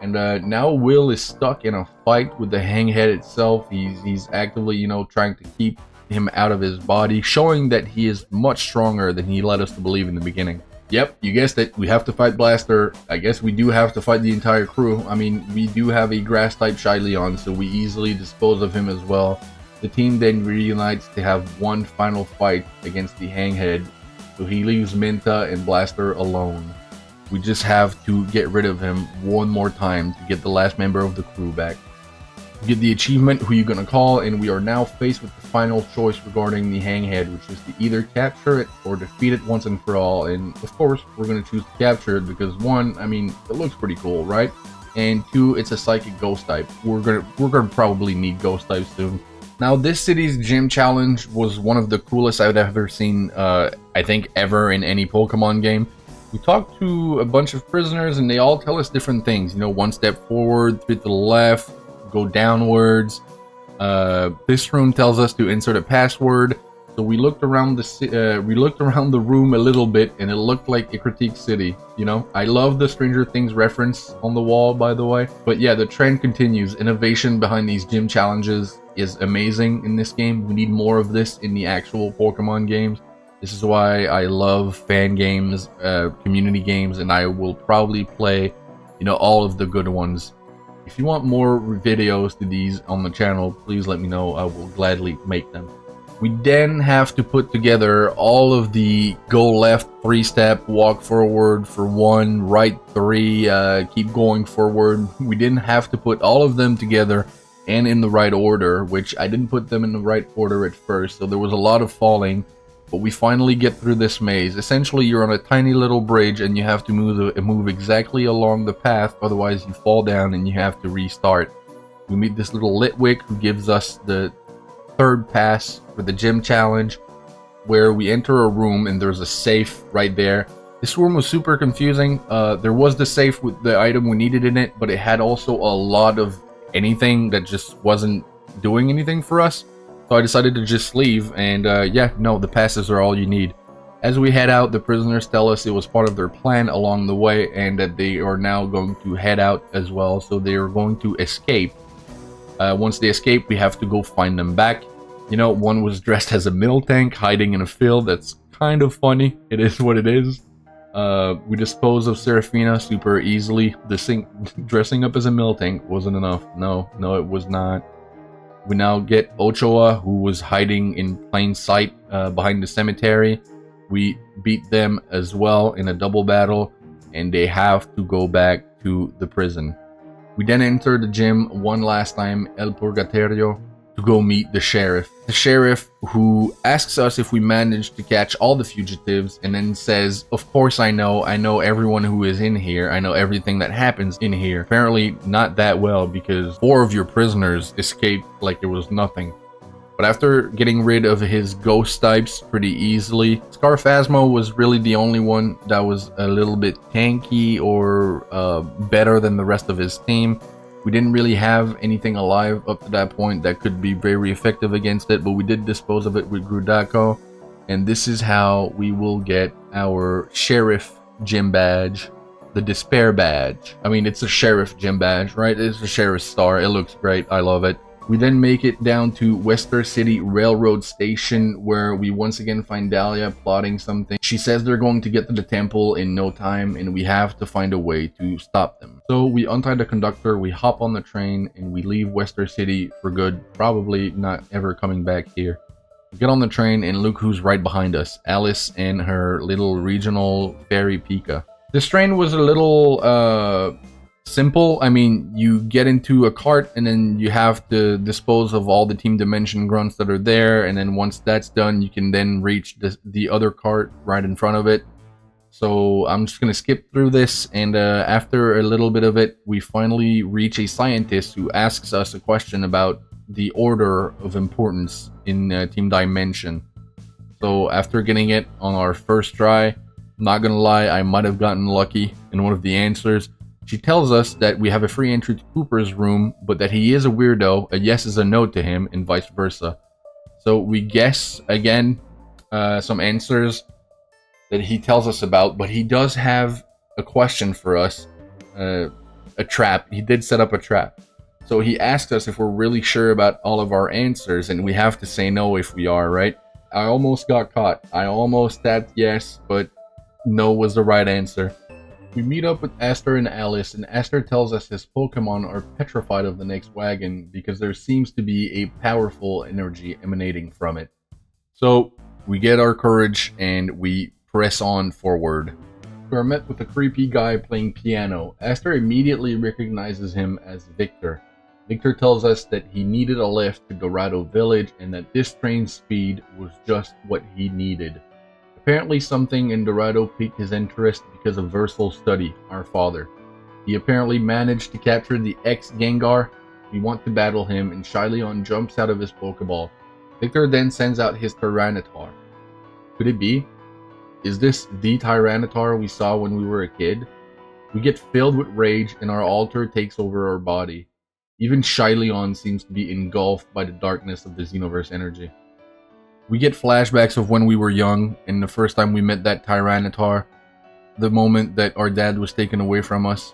A: And now Will is stuck in a fight with the hanghead itself. He's actively, you know, trying to keep him out of his body, showing that he is much stronger than he led us to believe in the beginning. Yep, you guessed it. We have to fight Blaster. I guess we do have to fight the entire crew. I mean, we do have a grass-type Shyleon, so we easily dispose of him as well. The team then reunites to have one final fight against the hanghead, so he leaves Minta and Blaster alone. We just have to get rid of him one more time to get the last member of the crew back. We get the achievement, Who You Gonna Call, and we are now faced with the final choice regarding the hanghead, which is to either capture it or defeat it once and for all. And of course, we're gonna choose to capture it because 1, I mean, it looks pretty cool, right? And 2, it's a psychic ghost type. We're gonna probably need ghost types soon. Now, this city's gym challenge was one of the coolest I've ever seen, I think ever in any Pokemon game. We talked to a bunch of prisoners and they all tell us different things. You know, 1 step forward, 3 to the left, go downwards. This room tells us to insert a password. So we looked around the room a little bit and it looked like a critique city. You know, I love the Stranger Things reference on the wall, by the way. But yeah, the trend continues. Innovation behind these gym challenges is amazing in this game. We need more of this in the actual Pokemon games. This is why I love fan games, community games, and I will probably play, you know, all of the good ones. If you want more videos to these on the channel, please let me know. I will gladly make them. We then have to put together all of the go left 3-step, walk forward for 1, right 3, keep going forward. We didn't have to put all of them together and in the right order, which I didn't put them in the right order at first, so there was a lot of falling. But we finally get through this maze. Essentially, you're on a tiny little bridge and you have to move exactly along the path, otherwise you fall down and you have to restart. We meet this little Litwick who gives us the 3rd pass for the gym challenge, where we enter a room and there's a safe right there. This room was super confusing. There was the safe with the item we needed in it, but it had also a lot of anything that just wasn't doing anything for us. So I decided to just leave, and yeah, no, the passes are all you need. As we head out, the prisoners tell us it was part of their plan along the way, and that they are now going to head out as well, so they are going to escape. Once they escape, we have to go find them back. You know, one was dressed as a Miltank, hiding in a field. That's kind of funny. It is what it is. We dispose of Seraphina super easily. Dressing up as a Miltank wasn't enough. No, it was not. We now get Ochoa, who was hiding in plain sight behind the cemetery. We beat them as well in a double battle, and they have to go back to the prison. We then enter the gym one last time, El Purgatorio, to go meet the sheriff. The sheriff who asks us if we managed to catch all the fugitives, and then says, of course I know everyone who is in here, I know everything that happens in here. Apparently not that well, because 4 of your prisoners escaped like there was nothing. But after getting rid of his ghost types pretty easily, Scarphasmo was really the only one that was a little bit tanky or better than the rest of his team. We didn't really have anything alive up to that point that could be very effective against it, but we did dispose of it with Grudako. And this is how we will get our Sheriff Gym Badge, the Despair Badge. I mean, it's a Sheriff Gym Badge, right? It's a Sheriff Star. It looks great. I love it. We then make it down to Wester City Railroad Station, where we once again find Dahlia plotting something. She says they're going to get to the temple in no time, and we have to find a way to stop them. So we untie the conductor, we hop on the train, and we leave Wester City for good, probably not ever coming back here. We get on the train, and look who's right behind us, Alice and her little regional fairy Pika. This train was a little simple. I mean, you get into a cart and then you have to dispose of all the Team Dimension grunts that are there, and then once that's done, you can then reach the other cart right in front of it. So I'm just gonna skip through this, and after a little bit of it, we finally reach a scientist who asks us a question about the order of importance in Team Dimension. So after getting it on our first try, I'm not gonna lie, I might have gotten lucky in one of the answers. She tells us that we have a free entry to Cooper's room, but that he is a weirdo, a yes is a no to him, and vice versa. So we guess, again, some answers that he tells us about, but he does have a question for us, a trap. He did set up a trap. So he asked us if we're really sure about all of our answers, and we have to say no if we are, right? I almost got caught. I almost tapped yes, but no was the right answer. We meet up with Aster and Alice, and Aster tells us his Pokemon are petrified of the next wagon because there seems to be a powerful energy emanating from it. So we get our courage and we press on forward. We are met with a creepy guy playing piano. Aster immediately recognizes him as Victor. Victor tells us that he needed a lift to Dorado Village and that this train's speed was just what he needed. Apparently something in Dorado piqued his interest because of Versal's study, our father. He apparently managed to capture the ex-Gengar. We want to battle him, and Shyleon jumps out of his Pokeball. Victor then sends out his Tyranitar. Could it be? Is this the Tyranitar we saw when we were a kid? We get filled with rage, and our altar takes over our body. Even Shyleon seems to be engulfed by the darkness of the Xenoverse energy. We get flashbacks of when we were young, and the first time we met that Tyranitar, the moment that our dad was taken away from us,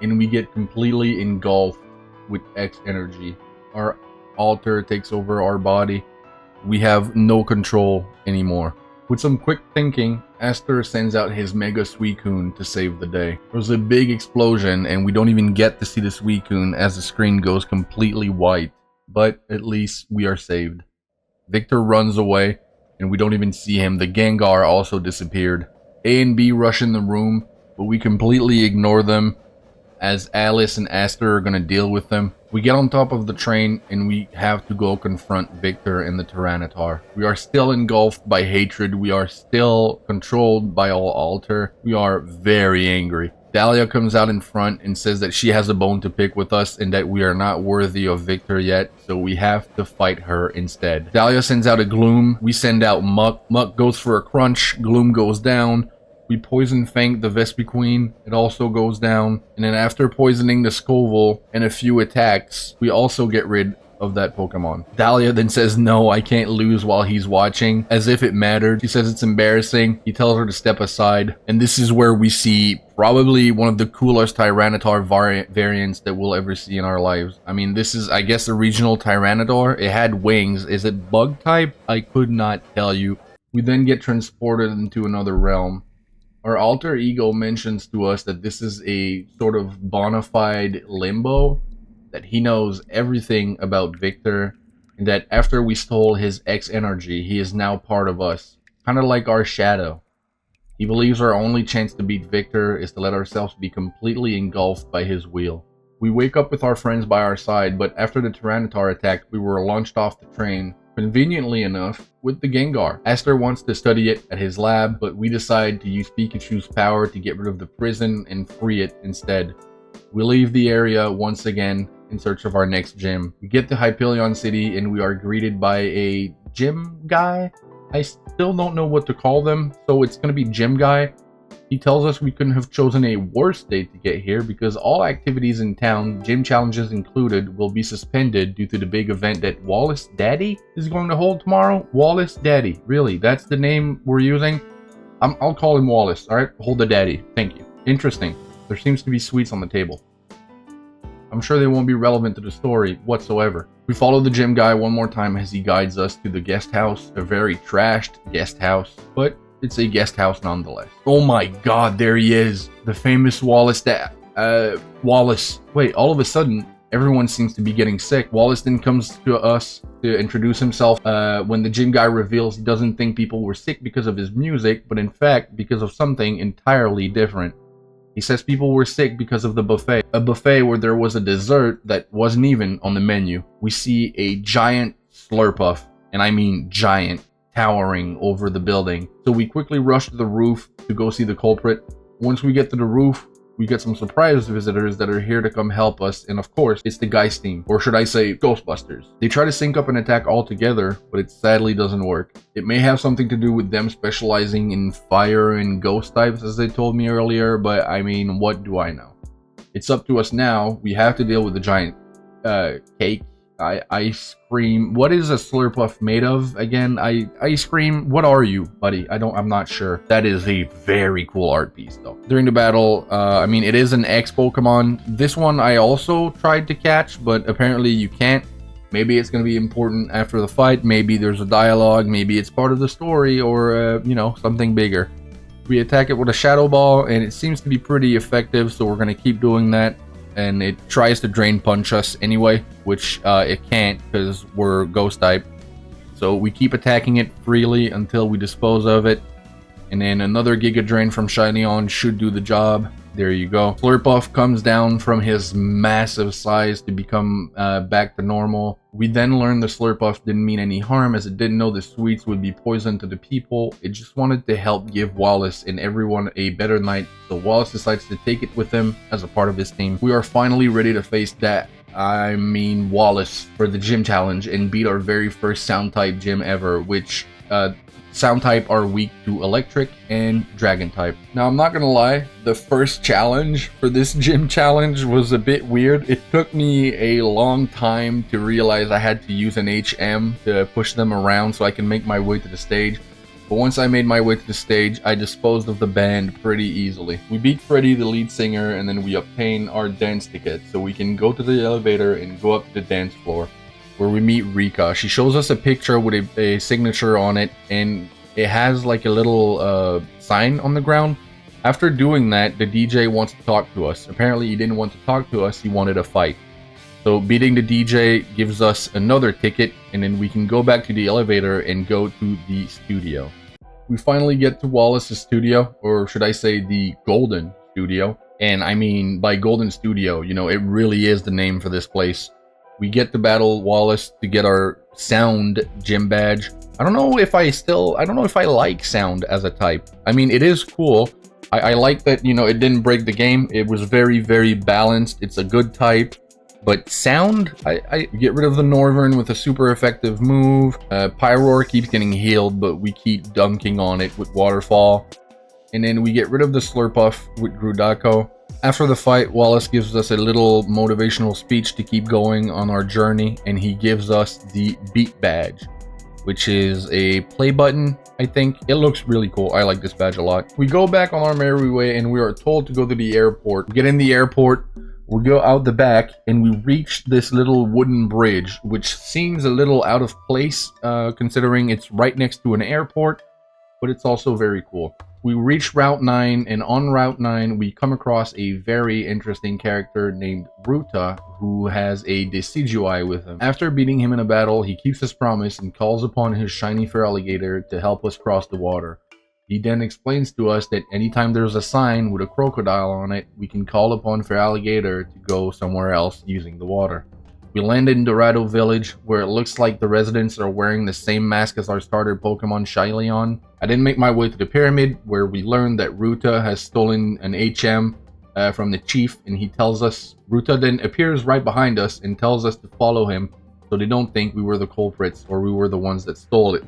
A: and we get completely engulfed with X energy. Our altar takes over our body. We have no control anymore. With some quick thinking, Aster sends out his Mega Suicune to save the day. There's a big explosion and we don't even get to see the Suicune as the screen goes completely white. But at least we are saved. Victor runs away and we don't even see him. The Gengar also disappeared. A and B rush in the room, but we completely ignore them as Alice and Aster are gonna deal with them. We get on top of the train and we have to go confront Victor and the Tyranitar. We are still engulfed by hatred. We are still controlled by all altar. We are very angry. Dahlia comes out in front and says that she has a bone to pick with us and that we are not worthy of Victor yet, so we have to fight her instead. Dahlia sends out a Gloom. We send out Muck. Muck goes for a crunch. Gloom goes down. We poison Fang the Vespiquen, it also goes down. And then after poisoning the Scoville and a few attacks, we also get rid of that Pokemon. Dahlia then says, no, I can't lose while he's watching, as if it mattered. She says it's embarrassing. He tells her to step aside. And this is where we see probably one of the coolest Tyranitar variants that we'll ever see in our lives. I mean, this is, I guess, the regional Tyranitar. It had wings. Is it bug type? I could not tell you. We then get transported into another realm. Our alter ego mentions to us that this is a sort of bona fide limbo, that he knows everything about Victor, and that after we stole his X energy, he is now part of us, kind of like our shadow. He believes our only chance to beat Victor is to let ourselves be completely engulfed by his wheel. We wake up with our friends by our side, but after the Tyranitar attack, we were launched off the train, conveniently enough, with the Gengar. Aster wants to study it at his lab, but we decide to use Pikachu's power to get rid of the prison and free it instead. We leave the area once again in search of our next gym. We get to Hyperion City and we are greeted by a gym guy. I still don't know what to call them, so it's gonna be Gym Guy. He tells us we couldn't have chosen a worse date to get here because all activities in town, gym challenges included, will be suspended due to the big event that Wallace Daddy is going to hold tomorrow. Wallace Daddy, really? That's the name we're using? I'll call him Wallace, alright? Hold the daddy. Thank you. Interesting. There seems to be sweets on the table. I'm sure they won't be relevant to the story whatsoever. We follow the gym guy one more time as he guides us to the guest house, a very trashed guest house, but it's a guest house nonetheless. Oh my god, there he is. The famous Wallace Wallace. Wait, all of a sudden, everyone seems to be getting sick. Wallace then comes to us to introduce himself. When the gym guy reveals he doesn't think people were sick because of his music, but in fact, because of something entirely different. He says people were sick because of the buffet. A buffet where there was a dessert that wasn't even on the menu. We see a giant Slurpuff, and I mean giant, towering over the building. So we quickly rush to the roof to go see the culprit. Once we get to the roof, we get some surprise visitors that are here to come help us, and of course, it's the Geist team, or should I say, Ghostbusters. They try to sync up an attack all together, but it sadly doesn't work. It may have something to do with them specializing in fire and ghost types, as they told me earlier, but I mean, what do I know? It's up to us now. We have to deal with the giant cake. Ice cream. What is a Slurpuff made of again? Ice cream. What are you, buddy? I'm not sure. That is a very cool art piece though. During the battle, I mean, it is an X Pokemon. This one I also tried to catch, but apparently you can't. Maybe it's going to be important after the fight. Maybe there's a dialogue. Maybe it's part of the story, or you know, something bigger. We attack it with a Shadow Ball, and it seems to be pretty effective, so we're going to keep doing that. And it tries to Drain Punch us anyway, which it can't because we're Ghost type. So we keep attacking it freely until we dispose of it. And then another Giga Drain from Shileon should do the job. There you go. Slurpuff comes down from his massive size to become back to normal. We then learned the Slurpuff didn't mean any harm, as it didn't know the sweets would be poison to the people. It just wanted to help give Wallace and everyone a better night. So Wallace decides to take it with him as a part of his team. We are finally ready to face Wallace for the gym challenge and beat our very first sound type gym ever, which sound type are weak to electric and dragon type. Now I'm not gonna lie, the first challenge for this gym challenge was a bit weird. It took me a long time to realize I had to use an HM to push them around so I can make my way to the stage. But once I made my way to the stage, I disposed of the band pretty easily. We beat Freddy, the lead singer, and then we obtain our dance ticket so we can go to the elevator and go up to the dance floor. where we meet Rika. She shows us a picture with a signature on it, and it has like a little sign on the ground. After doing that, the DJ wants to talk to us. Apparently he didn't want to talk to us, he wanted a fight. So beating the DJ gives us another ticket, and then we can go back to the elevator and go to the studio. We finally get to Wallace's studio, or should I say the Golden Studio. And I mean, by Golden Studio, you know, it really is the name for this place. We get to battle Wallace to get our Sound gym badge. I don't know if I like Sound as a type. I mean, it is cool. I like that, you know, it didn't break the game. It was very, very balanced. It's a good type. But Sound, I get rid of the Northern with a super effective move. Pyroar keeps getting healed, but we keep dunking on it with Waterfall. And then we get rid of the Slurpuff with Grudako. After the fight, Wallace gives us a little motivational speech to keep going on our journey, and he gives us the Beat Badge, which is a play button, I think. It looks really cool. I like this badge a lot. We go back on our merry way, and we are told to go to the airport. We get in the airport, we go out the back, and we reach this little wooden bridge, which seems a little out of place, considering it's right next to an airport, but it's also very cool. We reach Route 9, and on Route 9, we come across a very interesting character named Ruta, who has a Decidueye with him. After beating him in a battle, he keeps his promise and calls upon his shiny Feraligatr to help us cross the water. He then explains to us that anytime there's a sign with a crocodile on it, we can call upon Feraligatr to go somewhere else using the water. We land in Dorado Village, where it looks like the residents are wearing the same mask as our starter Pokemon Shyleon. I then make my way to the pyramid, where we learn that Ruta has stolen an HM from the chief, and he tells us. Ruta then appears right behind us and tells us to follow him, so they don't think we were the culprits or we were the ones that stole it.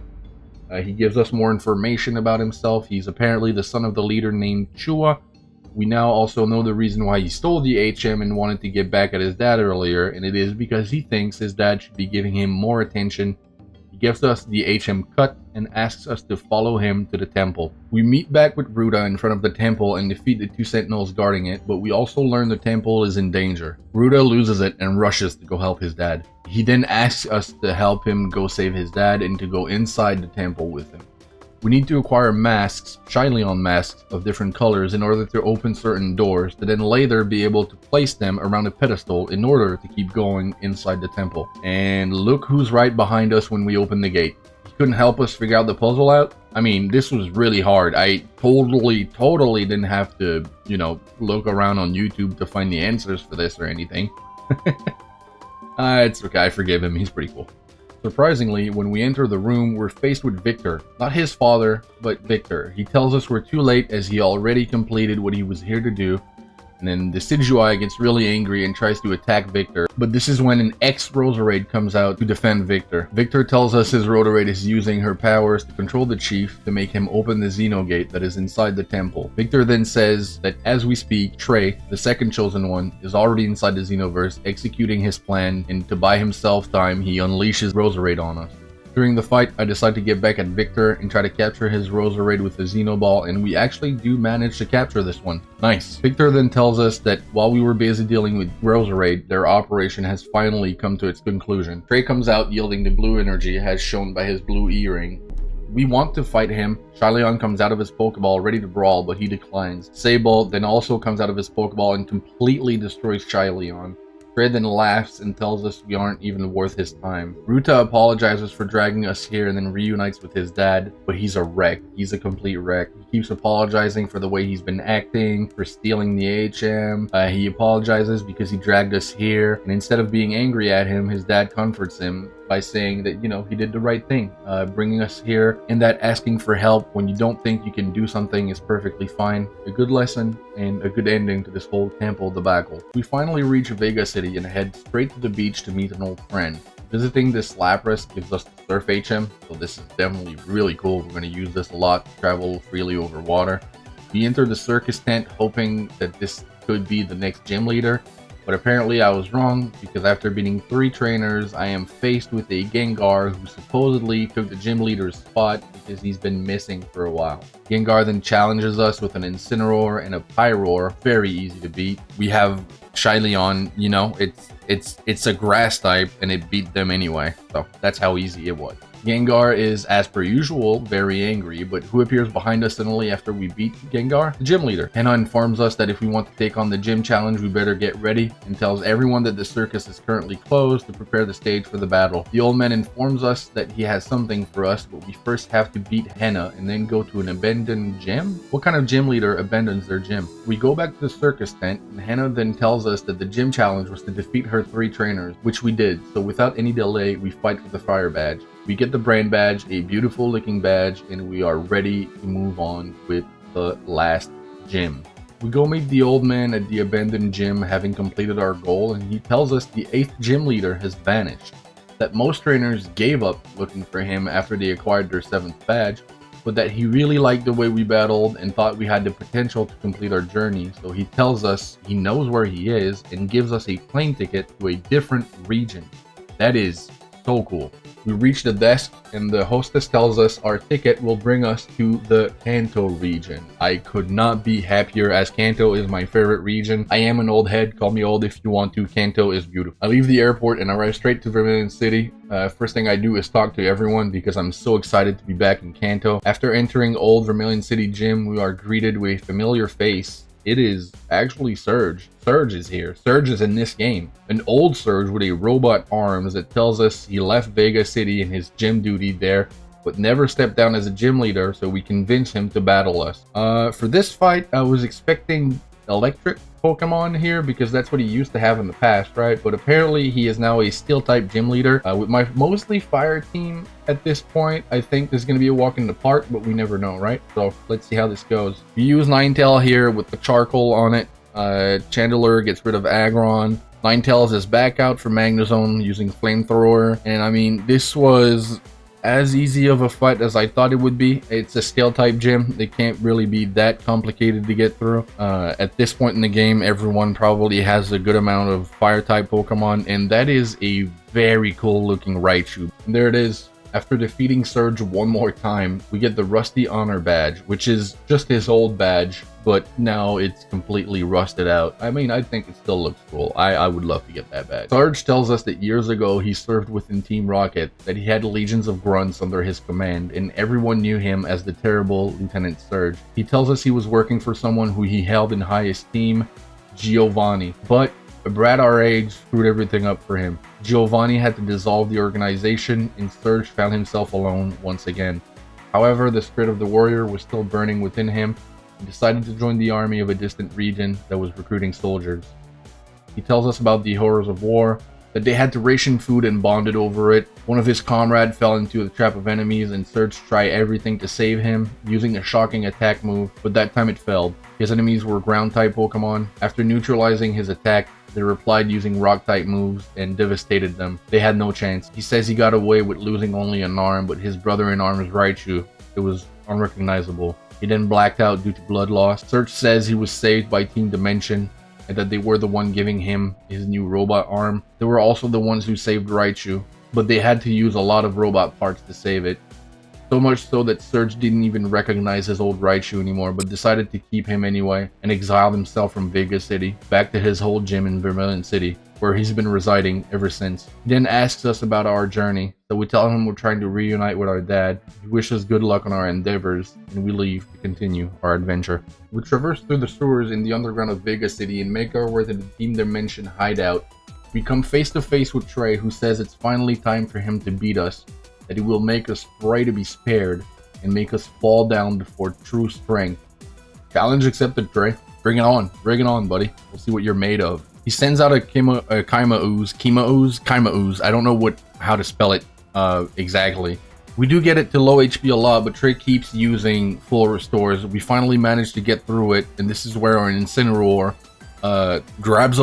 A: He gives us more information about himself. He's apparently the son of the leader named Chua. We now also know the reason why he stole the HM and wanted to get back at his dad earlier, and it is because he thinks his dad should be giving him more attention. He gives us the HM cut and asks us to follow him to the temple. We meet back with Ruta in front of the temple and defeat the two sentinels guarding it, but we also learn the temple is in danger. Ruta loses it and rushes to go help his dad. He then asks us to help him go save his dad and to go inside the temple with him. We need to acquire masks, Shyleon masks of different colors, in order to open certain doors, to then later be able to place them around a pedestal in order to keep going inside the temple. And look who's right behind us when we open the gate. He couldn't help us figure out the puzzle out. I mean, this was really hard. I totally didn't have to, you know, look around on YouTube to find the answers for this or anything. It's okay, I forgive him, he's pretty cool. Surprisingly, when we enter the room, we're faced with Victor. Not his father, but Victor. He tells us we're too late as he already completed what he was here to do. And then Decidueye gets really angry and tries to attack Victor. But this is when an ex-Roserade comes out to defend Victor. Victor tells us his Roserade is using her powers to control the chief to make him open the Xenogate that is inside the temple. Victor then says that as we speak, Trey, the second chosen one, is already inside the Xenoverse executing his plan, and to buy himself time, he unleashes Roserade on us. During the fight, I decide to get back at Victor and try to capture his Roserade with the Xenoball, and we actually do manage to capture this one. Nice. Victor then tells us that while we were busy dealing with Roserade, their operation has finally come to its conclusion. Trey comes out yielding the blue energy as shown by his blue earring. We want to fight him. Shyleon comes out of his Pokeball ready to brawl, but he declines. Sable then also comes out of his Pokeball and completely destroys Shyleon. Trey then laughs and tells us we aren't even worth his time. Ruta apologizes for dragging us here and then reunites with his dad, but he's a wreck. He's a complete wreck. He keeps apologizing for the way he's been acting, for stealing the HM. He apologizes because he dragged us here, and instead of being angry at him, his dad comforts him by saying that, you know, he did the right thing, bringing us here, and that asking for help when you don't think you can do something is perfectly fine. A good lesson and a good ending to this whole temple debacle. We finally reach Vega City and head straight to the beach to meet an old friend. Visiting this Lapras gives us the Surf HM, so this is definitely really cool. We're going to use this a lot to travel freely over water. We enter the circus tent hoping that this could be the next gym leader, but apparently I was wrong, because after beating 3 trainers, I am faced with a Gengar who supposedly took the gym leader's spot because he's been missing for a while. Gengar then challenges us with an Incineroar and a Pyroar, very easy to beat. We have Shyleon, you know, it's a grass type and it beat them anyway. So that's how easy it was. Gengar is, as per usual, very angry, but who appears behind us suddenly after we beat Gengar? The gym leader. Henna informs us that if we want to take on the gym challenge, we better get ready, and tells everyone that the circus is currently closed to prepare the stage for the battle. The old man informs us that he has something for us, but we first have to beat Henna and then go to an abandoned gym? What kind of gym leader abandons their gym? We go back to the circus tent, and Henna then tells us that the gym challenge was to defeat her 3 trainers, which we did, so without any delay, we fight for the fire badge. We get the brand badge, a beautiful looking badge, and we are ready to move on with the last gym. We go meet the old man at the abandoned gym, having completed our goal, and he tells us the 8th gym leader has vanished, that most trainers gave up looking for him after they acquired their 7th badge, but that he really liked the way we battled and thought we had the potential to complete our journey, so he tells us he knows where he is and gives us a plane ticket to a different region. That is so cool. We reach the desk and the hostess tells us our ticket will bring us to the Kanto region. I could not be happier, as Kanto is my favorite region. I am an old head, call me old if you want to. Kanto is beautiful. I leave the airport and arrive straight to Vermilion City. First thing I do is talk to everyone because I'm so excited to be back in Kanto. After entering old Vermilion City gym, we are greeted with a familiar face. It is actually Surge. Surge is here. Surge is in this game. An old Surge with a robot arms that tells us he left Vega City in his gym duty there, but never stepped down as a gym leader, so we convince him to battle us. For this fight, I was expecting electric Pokemon here because that's what he used to have in the past, right? But apparently he is now a steel type gym leader. With my mostly fire team at this point, I think this is going to be a walk in the park, but we never know, right? So let's see how this goes. We use Ninetale here with the charcoal on it. Chandelure gets rid of Aggron. Ninetales is back out for Magnezone using Flamethrower. And I mean, this was as easy of a fight as I thought it would be. It's a steel type gym. They can't really be that complicated to get through. At this point in the game, everyone probably has a good amount of fire type Pokemon, and that is a very cool looking Raichu. And there it is. After defeating Surge one more time, we get the Rusty Honor badge, which is just his old badge, but now it's completely rusted out. I mean, I think it still looks cool. I would love to get that badge. Surge tells us that years ago he served within Team Rocket, that he had legions of grunts under his command, and everyone knew him as the terrible Lieutenant Surge. He tells us he was working for someone who he held in high esteem, Giovanni, but a brat our age screwed everything up for him. Giovanni had to dissolve the organization, and Surge found himself alone once again. However, the spirit of the warrior was still burning within him. He decided to join the army of a distant region that was recruiting soldiers. He tells us about the horrors of war, that they had to ration food and bonded over it. One of his comrades fell into the trap of enemies, and Surge tried everything to save him, using a shocking attack move, but that time it failed. His enemies were ground-type Pokemon. After neutralizing his attack, they replied using rock-type moves and devastated them. They had no chance. He says he got away with losing only an arm, but his brother-in-arms Raichu, it was unrecognizable. He then blacked out due to blood loss. Surge says he was saved by Team Dimension, and that they were the one giving him his new robot arm. They were also the ones who saved Raichu, but they had to use a lot of robot parts to save it. So much so that Surge didn't even recognize his old Raichu anymore, but decided to keep him anyway, and exiled himself from Vega City, back to his whole gym in Vermilion City, where he's been residing ever since. He then asks us about our journey, so we tell him we're trying to reunite with our dad. He wishes us good luck on our endeavors, and we leave to continue our adventure. We traverse through the sewers in the underground of Vega City and make our way to the Team Dimension hideout. We come face to face with Trey, who says it's finally time for him to beat us, that he will make us pray to be spared and make us fall down before true strength. Challenge accepted, Trey. Bring it on, buddy. We'll see what you're made of. He sends out a Kima Ooze. I don't know how to spell it exactly. We do get it to low HP a lot, but Trey keeps using full restores. We finally managed to get through it, and this is where our Incineroar grabs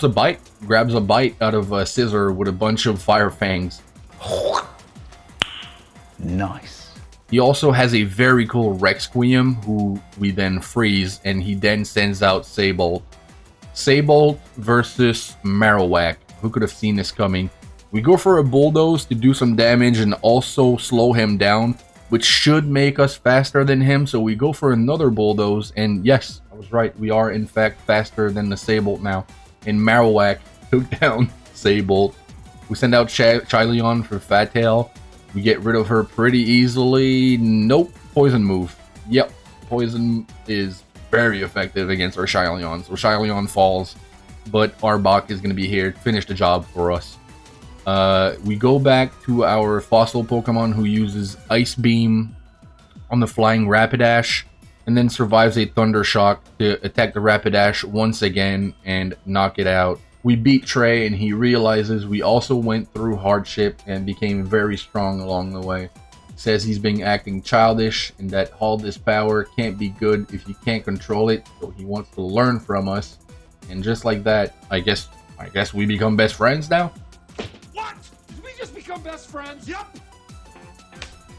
A: a bite out of a scissor with a bunch of fire fangs. Nice. He also has a very cool Requiem, who we then freeze, and he then sends out Sabolt. Sabolt versus Marowak. Who could have seen this coming? We go for a Bulldoze to do some damage and also slow him down, which should make us faster than him, so we go for another Bulldoze, and yes, I was right, we are in fact faster than the Sabolt now. and Marowak took down Sable. We send out Chileon for Fat Tail. We get rid of her pretty easily. Nope. Poison move. Yep. Poison is very effective against our Chileon. So Chileon falls, but Arbok is going to be here to finish the job for us. We go back to our fossil Pokemon who uses Ice Beam on the flying Rapidash and then survives a Thunder Shock to attack the Rapidash once again and knock it out. We beat Trey and he realizes we also went through hardship and became very strong along the way. Says he's been acting childish and that all this power can't be good if you can't control it, so he wants to learn from us. And just like that, I guess we become best friends now?
B: What? Did we just become best friends? Yep.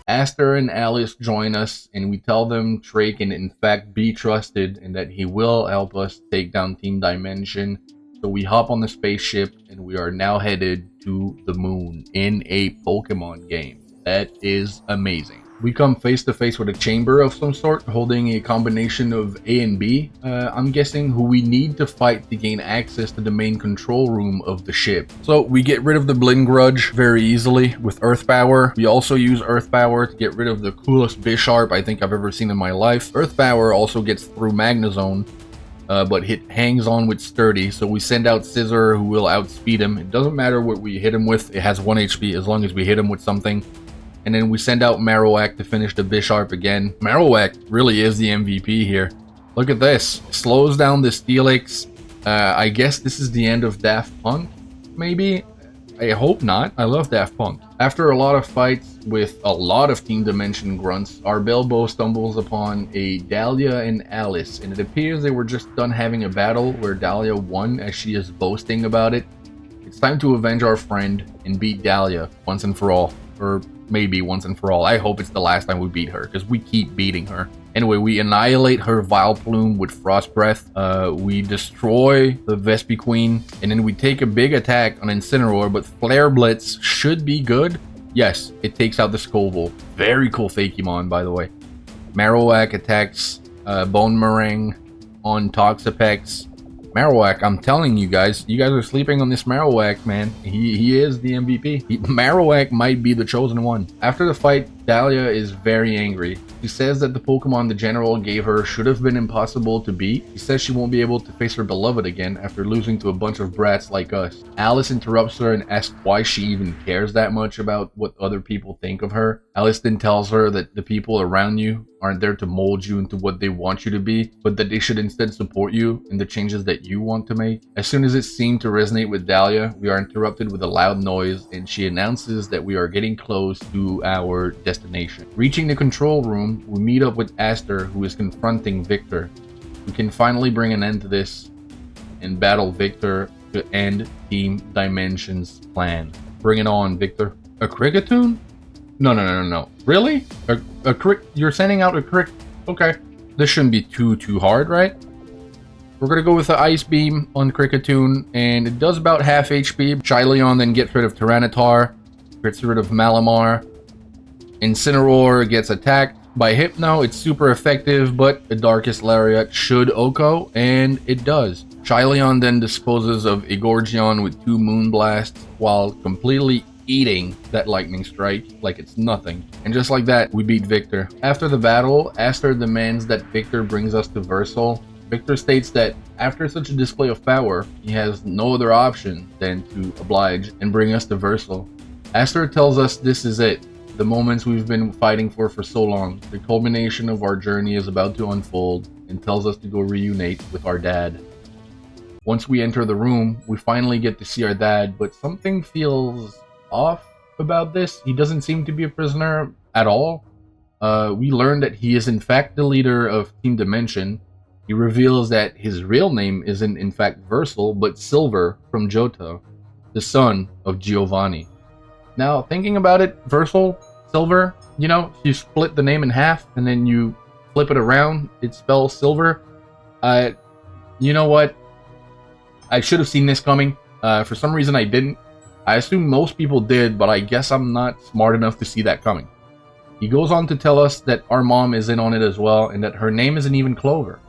A: Aster and Alice join us, and we tell them Trey can in fact be trusted and that he will help us take down Team Dimension. So we hop on the spaceship, and we are now headed to the moon in a Pokemon game. That is amazing. We come face to face with a chamber of some sort, holding a combination of A and B, I'm guessing, who we need to fight to gain access to the main control room of the ship. So we get rid of the Blind Grudge very easily with Earth Power. We also use Earth Power to get rid of the coolest Bisharp I think I've ever seen in my life. Earth Power also gets through Magnezone, but it hangs on with Sturdy, so we send out Scizor, who will outspeed him. It doesn't matter what we hit him with, it has 1 HP as long as we hit him with something. And then we send out Marowak to finish the Bisharp again. Marowak really is the MVP here. Look at this. Slows down the Steelix. I guess this is the end of Daft Punk, maybe? I hope not. I love Daft Punk. After a lot of fights with a lot of Team Dimension grunts, our Belbo stumbles upon a Dahlia and Alice, and it appears they were just done having a battle where Dahlia won as she is boasting about it. It's time to avenge our friend and beat Dahlia once and for all. Or maybe once and for all. I hope it's the last time we beat her, because we keep beating her. Anyway, we annihilate her Vileplume with Frost Breath. We destroy the Vespiquen, and then we take a big attack on Incineroar, but Flare Blitz should be good. Yes, it takes out the Scovel. Very cool Fakemon, by the way. Marowak attacks Bone Meringue on Toxapex. Marowak, I'm telling you guys are sleeping on this Marowak, man. He is the MVP. Marowak might be the chosen one. After the fight, Dahlia is very angry. She says that the Pokemon the General gave her should have been impossible to beat. She says she won't be able to face her beloved again after losing to a bunch of brats like us. Alice interrupts her and asks why she even cares that much about what other people think of her. Alice then tells her that the people around you aren't there to mold you into what they want you to be, but that they should instead support you in the changes that you want to make. As soon as it seemed to resonate with Dahlia, we are interrupted with a loud noise, and she announces that we are getting close to our destination. Reaching the control room, we meet up with Aster, who is confronting Victor. We can finally bring an end to this and battle Victor to end Team Dimension's plan. Bring it on, Victor. A Kricketune? No. Really? You're sending out a Crick? Okay. This shouldn't be too hard, right? We're gonna go with the Ice Beam on Kricketune, and it does about half HP. Chileon then gets rid of Tyranitar, gets rid of Malamar. Incineroar gets attacked by Hypno. It's super effective, but the Darkest Lariat should OHKO, and it does. Chileon then disposes of Egorgion with 2 Moonblasts while completely eating that Lightning Strike like it's nothing. And just like that, we beat Victor. After the battle, Aster demands that Victor brings us to Versal. Victor states that after such a display of power, he has no other option than to oblige and bring us to Versal. Aster tells us this is it. The moments we've been fighting for so long. The culmination of our journey is about to unfold, and tells us to go reunite with our dad. Once we enter the room, we finally get to see our dad, but something feels off about this. He doesn't seem to be a prisoner at all. We learn that he is in fact the leader of Team Dimension. He reveals that his real name isn't in fact Versal, but Silver from Johto, the son of Giovanni. Now, thinking about it, Versal, Silver, you know, you split the name in half and then you flip it around, it spells Silver. You know what? I should have seen this coming. For some reason I didn't. I assume most people did, but I guess I'm not smart enough to see that coming. He goes on to tell us that our mom is in on it as well, and that her name isn't even Clover.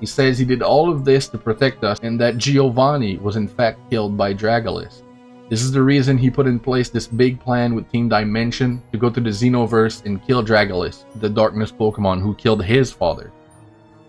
A: He says he did all of this to protect us and that Giovanni was in fact killed by Dragolis. This is the reason he put in place this big plan with Team Dimension to go to the Xenoverse and kill Dragolis, the Darkness Pokemon who killed his father.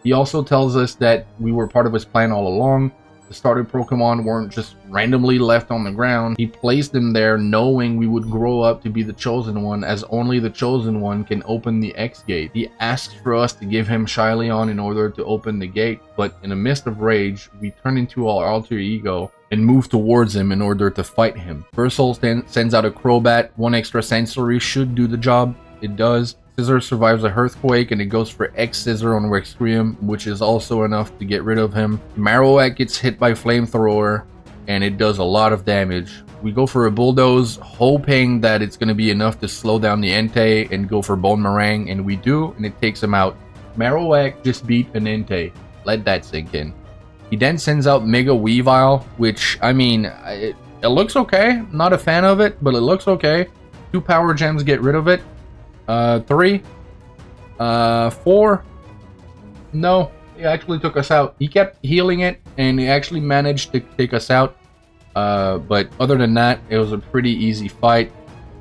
A: He also tells us that we were part of his plan all along. The starter Pokemon weren't just randomly left on the ground. He placed them there knowing we would grow up to be the Chosen One, as only the Chosen One can open the X gate. He asks for us to give him Shyleon in order to open the gate, but in a mist of rage, we turn into our alter ego and move towards him in order to fight him. Versal sends out a Crobat. One extra sensory should do the job. It does. Scizor survives a Earthquake and it goes for X-Scissor on Rextrium, which is also enough to get rid of him. Marowak gets hit by Flamethrower and it does a lot of damage. We go for a Bulldoze, hoping that it's going to be enough to slow down the Entei and go for Bone Meringue, and we do, and it takes him out. Marowak just beat an Entei. Let that sink in. He then sends out Mega Weavile, which, I mean, it looks okay. Not a fan of it, but it looks okay. 2 Power Gems get rid of it. 3, 4. No, he actually took us out. He kept healing it, and he actually managed to take us out. But other than that, it was a pretty easy fight.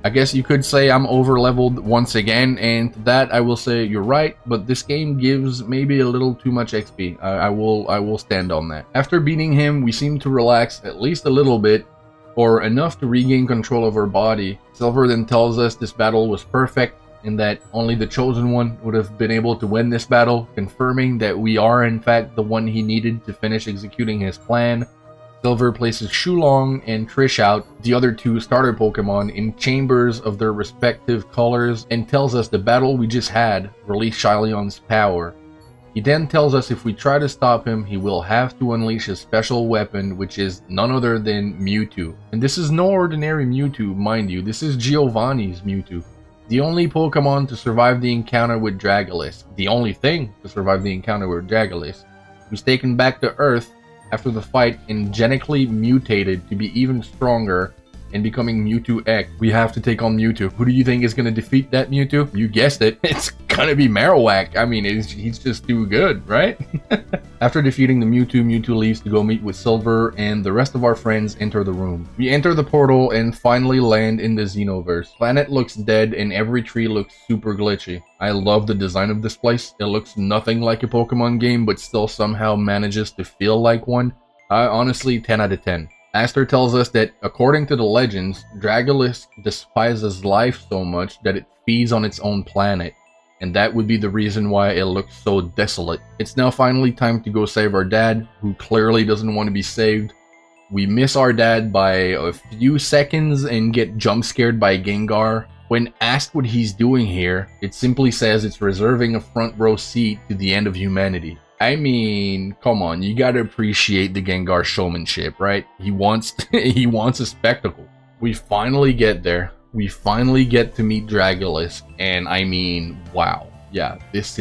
A: I guess you could say I'm over leveled once again, and to that I will say you're right, but this game gives maybe a little too much XP. I will stand on that. After beating him, we seem to relax at least a little bit, or enough to regain control of our body. Silver then tells us this battle was perfect, and that only the Chosen One would have been able to win this battle, confirming that we are in fact the one he needed to finish executing his plan. Silver places Shulong and Trish out, the other 2 starter Pokemon, in chambers of their respective colors, and tells us the battle we just had released Shyleon's power. He then tells us if we try to stop him, he will have to unleash his special weapon, which is none other than Mewtwo. And this is no ordinary Mewtwo, mind you, this is Giovanni's Mewtwo. The only Pokemon to survive the encounter with Dragolis. The only thing to survive the encounter with Dragolis. Who's taken back to Earth after the fight and genetically mutated to be even stronger and becoming Mewtwo X. We have to take on Mewtwo. Who do you think is going to defeat that Mewtwo? You guessed it. It's gonna be Marowak. I mean, he's just too good, right? After defeating the Mewtwo, Mewtwo leaves to go meet with Silver, and the rest of our friends enter the room. We enter the portal and finally land in the Xenoverse. Planet looks dead and every tree looks super glitchy. I love the design of this place. It looks nothing like a Pokemon game, but still somehow manages to feel like one. Honestly, 10 out of 10. Aster tells us that, according to the legends, Dragolis despises life so much that it feeds on its own planet, and that would be the reason why it looks so desolate. It's now finally time to go save our dad, who clearly doesn't want to be saved. We miss our dad by a few seconds and get jump scared by Gengar. When asked what he's doing here, it simply says it's reserving a front row seat to the end of humanity. I mean, come on, you gotta appreciate the Gengar showmanship, right? He wants a spectacle. We finally get there. We finally get to meet Dragolis, and I mean, wow. Yeah, this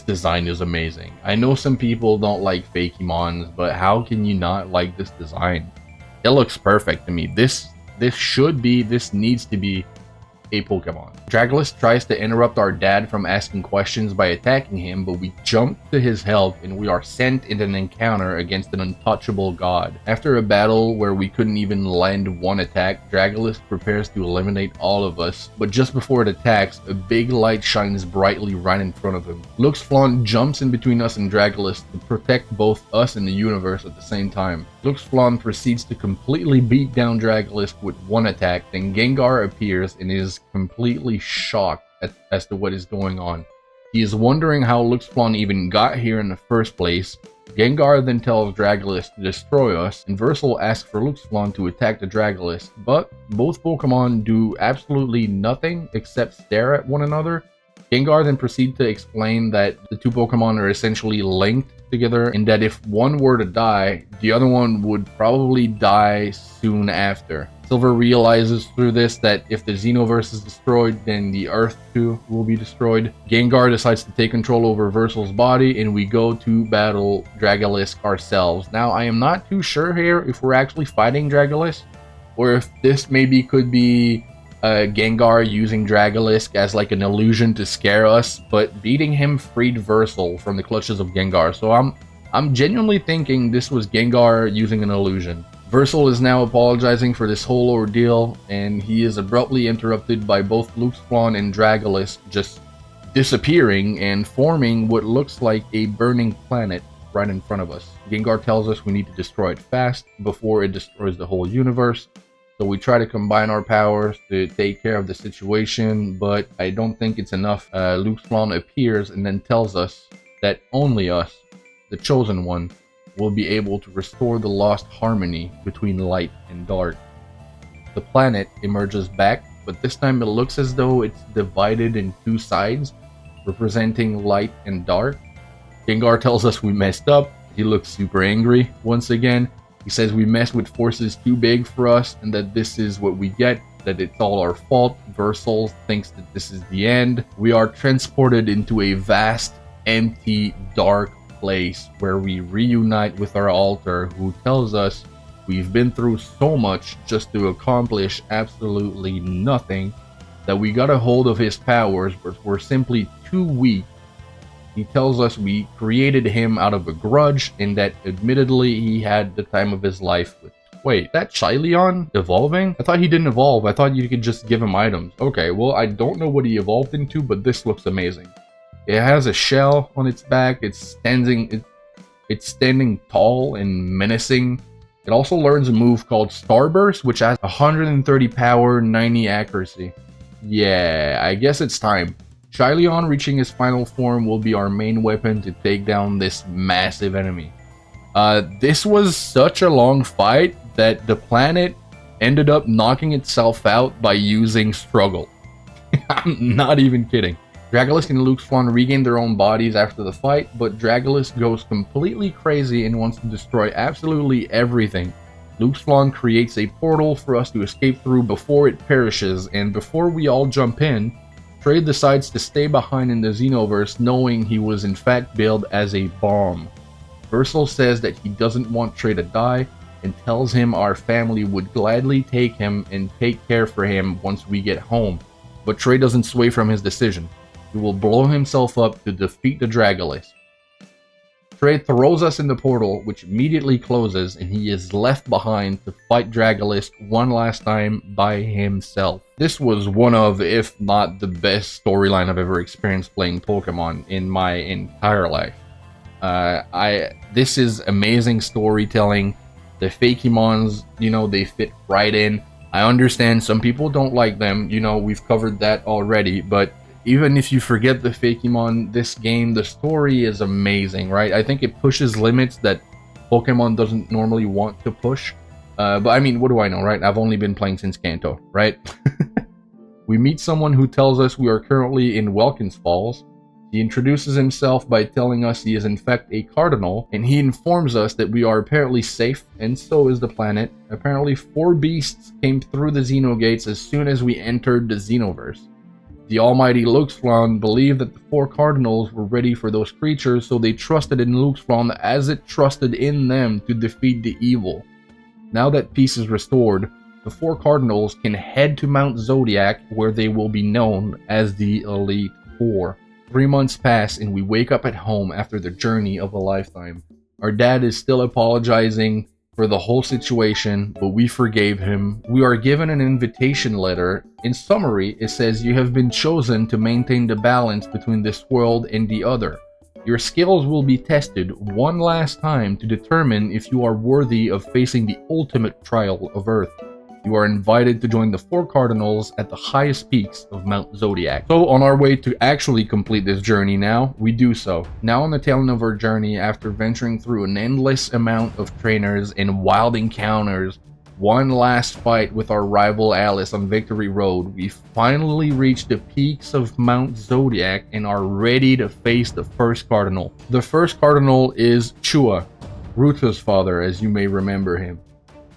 A: design is amazing. I know some people don't like Fakemons, but how can you not like this design? It looks perfect to me. This needs to be a Pokemon. Dragolis tries to interrupt our dad from asking questions by attacking him, but we jump to his help and we are sent in an encounter against an untouchable god. After a battle where we couldn't even land one attack, Dragolis prepares to eliminate all of us, but just before it attacks, a big light shines brightly right in front of him. Luxflawn jumps in between us and Dragolis to protect both us and the universe at the same time. Luxflawn proceeds to completely beat down Dragolis with one attack, then Gengar appears and is completely shocked as to what is going on. He is wondering how Luxflawn even got here in the first place. Gengar then tells Dragolis to destroy us, and Versal asks for Luxflawn to attack the Dragolis, but both Pokemon do absolutely nothing except stare at one another. Gengar then proceeds to explain that the two Pokemon are essentially linked together, and that if one were to die, the other one would probably die soon after. Silver realizes through this that if the Xenoverse is destroyed, then the Earth too will be destroyed. Gengar decides to take control over Versal's body, and we go to battle Dragolis ourselves. Now, I am not too sure here if we're actually fighting Dragolis, or if this maybe could be Gengar using Dragolisk as like an illusion to scare us, but beating him freed Versal from the clutches of Gengar. So I'm genuinely thinking this was Gengar using an illusion. Versal is now apologizing for this whole ordeal, and he is abruptly interrupted by both Luxflawn and Dragolisk just disappearing and forming what looks like a burning planet right in front of us. Gengar tells us we need to destroy it fast before it destroys the whole universe. So we try to combine our powers to take care of the situation, but I don't think it's enough. Luxflawn appears and then tells us that only us, the Chosen One, will be able to restore the lost harmony between light and dark. The planet emerges back, but this time it looks as though it's divided in two sides, representing light and dark. Gengar tells us we messed up. He looks super angry once again. He says we messed with forces too big for us and that this is what we get, that it's all our fault. Versal thinks that this is the end. We are transported into a vast, empty, dark place where we reunite with our altar, who tells us we've been through so much just to accomplish absolutely nothing, that we got a hold of his powers but we're simply too weak. He tells us we created him out of a grudge and that admittedly he had the time of his life with... Wait, that Chileon evolving? I thought he didn't evolve. I thought you could just give him items. Okay, well, I don't know what he evolved into, but this looks amazing. It has a shell on its back. It's standing tall and menacing. It also learns a move called Starburst, which has 130 power, 90 accuracy. Yeah, I guess it's time. Chileon reaching his final form will be our main weapon to take down this massive enemy. This was such a long fight that the planet ended up knocking itself out by using Struggle. I'm not even kidding. Dragolisk and Luxflawn regain their own bodies after the fight, but Dragolisk goes completely crazy and wants to destroy absolutely everything. Luxflawn creates a portal for us to escape through before it perishes, and before we all jump in, Trey decides to stay behind in the Xenoverse, knowing he was in fact billed as a bomb. Versal says that he doesn't want Trey to die, and tells him our family would gladly take him and take care for him once we get home. But Trey doesn't sway from his decision. He will blow himself up to defeat the Dragolisk. Trey throws us in the portal, which immediately closes, and he is left behind to fight Dragolisk one last time by himself. This was one of, if not the best storyline I've ever experienced playing Pokemon in my entire life. This is amazing storytelling. The Fakemons, they fit right in. I understand some people don't like them, we've covered that already, but even if you forget the Fakemon, this game, the story is amazing, right? I think it pushes limits that Pokemon doesn't normally want to push. But I mean, what do I know, right? I've only been playing since Kanto, right? We meet someone who tells us we are currently in Welkins Falls. He introduces himself by telling us he is in fact a cardinal, and he informs us that we are apparently safe, and so is the planet. Apparently 4 beasts came through the Xenogates as soon as we entered the Xenoverse. The almighty Luxflawn believed that the 4 cardinals were ready for those creatures, so they trusted in Luxflawn as it trusted in them to defeat the evil. Now that peace is restored, the 4 cardinals can head to Mount Zodiac, where they will be known as the Elite Four. 3 months pass and we wake up at home after the journey of a lifetime. Our dad is still apologizing for the whole situation, but we forgave him. We are given an invitation letter. In summary, it says you have been chosen to maintain the balance between this world and the other. Your skills will be tested one last time to determine if you are worthy of facing the ultimate trial of Earth. You are invited to join the 4 cardinals at the highest peaks of Mount Zodiac. So on our way to actually complete this journey now, we do so. Now on the tail end of our journey, after venturing through an endless amount of trainers and wild encounters, one last fight with our rival Alice on Victory Road, we finally reach the peaks of Mount Zodiac and are ready to face the first cardinal. The first cardinal is Chua, Ruta's father, as you may remember him.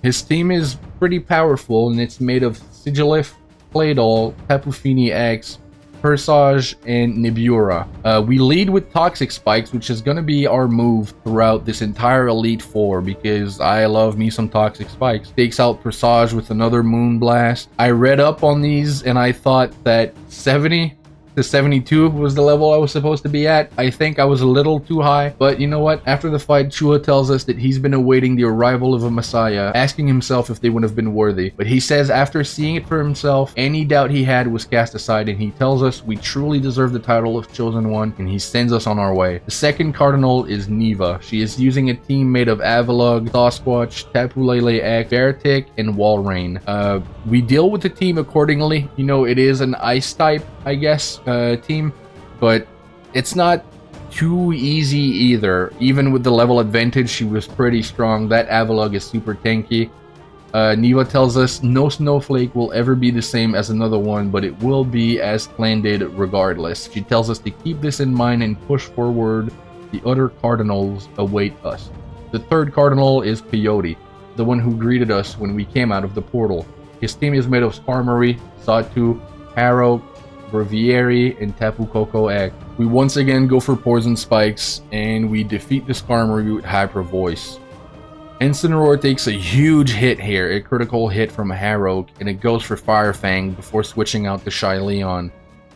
A: His team is pretty powerful, and it's made of Sigilif, Claydol, Tapu Fini X, Persage, and Nibura. We lead with Toxic Spikes, which is going to be our move throughout this entire Elite Four because I love me some Toxic Spikes. Takes out Persage with another Moonblast. I read up on these and I thought that 70 to 72 was the level I was supposed to be at. I think I was a little too high, but you know what? After the fight, Chua tells us that he's been awaiting the arrival of a Messiah, asking himself if they would have been worthy. But he says after seeing it for himself, any doubt he had was cast aside, and he tells us we truly deserve the title of Chosen One, and he sends us on our way. The second Cardinal is Neva. She is using a team made of Avalugg, Sasquatch, Tapu Lele X, Beartic, and Walrein. We deal with the team accordingly. You know, it is an Ice type, I guess, team, but it's not too easy either. Even with the level advantage, she was pretty strong. That Avalugg is super tanky. Neva tells us no snowflake will ever be the same as another one, but it will be as splendid regardless. She tells us to keep this in mind and push forward. The other Cardinals await us. The third Cardinal is Peyote, the one who greeted us when we came out of the portal. His team is made of Skarmory, Sawtooth, Harrow, Braviary, and Tapu Koko X. We once again go for Poison Spikes, and we defeat the Skarmory with Hyper Voice. Incineroar takes a huge hit here, a critical hit from Harrow, and it goes for Fire Fang before switching out to Shyleon.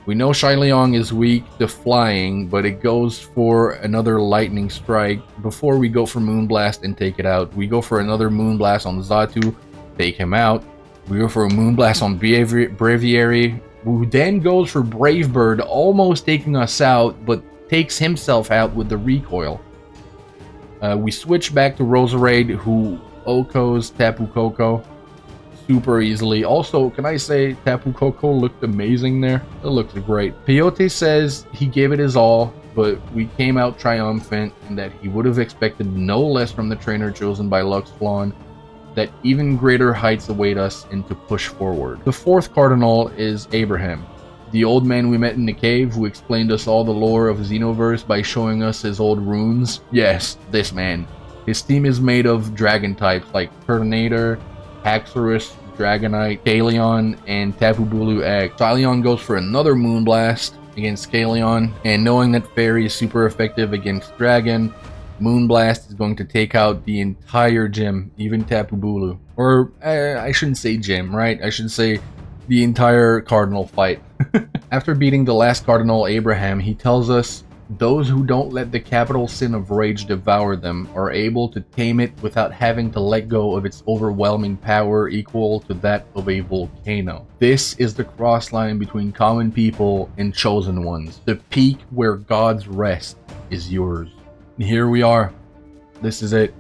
A: We know Shyleon is weak to flying, but it goes for another Lightning Strike before we go for Moonblast and take it out. We go for another Moonblast on Xatu, take him out. We go for a Moonblast on Braviary, who then goes for Brave Bird, almost taking us out, but takes himself out with the recoil. We switch back to Roserade, who Oko's Tapu Koko super easily. Also, can I say Tapu Koko looked amazing there? It looked great. Peyote says he gave it his all, but we came out triumphant, and that he would have expected no less from the trainer chosen by Lux Flawn, that even greater heights await us and to push forward. The fourth Cardinal is Abraham, the old man we met in the cave who explained us all the lore of Xenoverse by showing us his old runes. Yes, this man. His team is made of dragon types like Turtonator, Haxorus, Dragonite, Kaleon, and Tapu Bulu X. Shyleon goes for another Moonblast against Kaleon, and knowing that Fairy is super effective against Dragon, Moonblast is going to take out the entire gym, even Tapu Bulu. Or, I shouldn't say gym, right? I should say the entire Cardinal fight. After beating the last Cardinal, Abraham, he tells us those who don't let the capital sin of rage devour them are able to tame it without having to let go of its overwhelming power equal to that of a volcano. This is the cross line between common people and chosen ones. The peak where God's rest is yours. Here we are. This is it.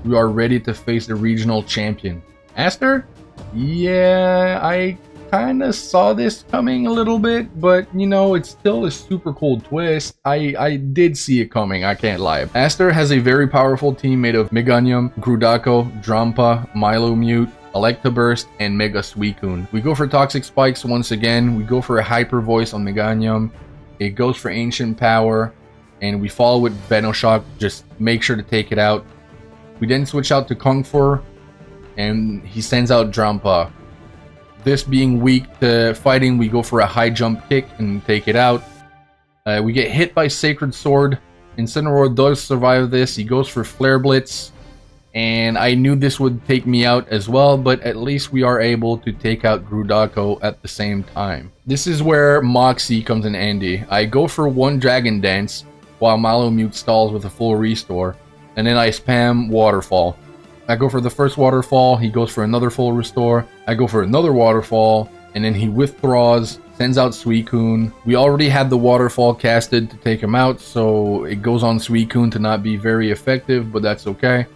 A: We are ready to face the regional champion. Aster? Yeah, I kind of saw this coming a little bit, but you know, it's still a super cool twist. I did see it coming, I can't lie. Aster has a very powerful team made of Meganium, Grudako, Drampa, Milomute, Electabuzz, and Mega Suicune. We go for Toxic Spikes once again. We go for a Hyper Voice on Meganium. It goes for Ancient Power, and we follow with Venoshock. Just make sure to take it out. We then switch out to Kung Fu, and he sends out Drampa. This being weak to fighting, we go for a high jump kick and take it out. We get hit by Sacred Sword. Incineroar does survive this. He goes for Flare Blitz, and I knew this would take me out as well, but at least we are able to take out Grudako at the same time. This is where Moxie comes in handy. I go for one Dragon Dance while Malamute stalls with a full restore, and then I spam Waterfall. I go for the first Waterfall, he goes for another full restore, I go for another Waterfall, and then he withdraws, sends out Suicune. We already had the Waterfall casted to take him out, so it goes on Suicune to not be very effective, but that's okay.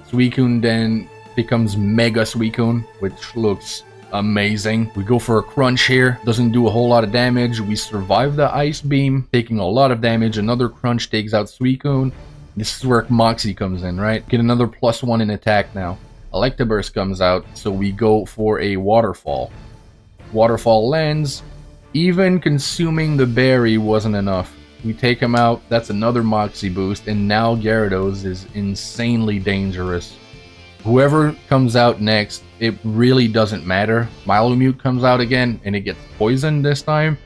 A: Suicune then becomes Mega Suicune, which looks amazing. We go for a Crunch here, doesn't do a whole lot of damage. We survive the Ice Beam, taking a lot of damage. Another Crunch takes out Suicune. This is where Moxie comes in, right? Get another +1 in attack now. Electabuzz comes out, so we go for a Waterfall. Waterfall lands. Even consuming the berry wasn't enough. We take him out, that's another Moxie boost, and now Gyarados is insanely dangerous. Whoever comes out next, it really doesn't matter. Malamute comes out again, and it gets poisoned this time.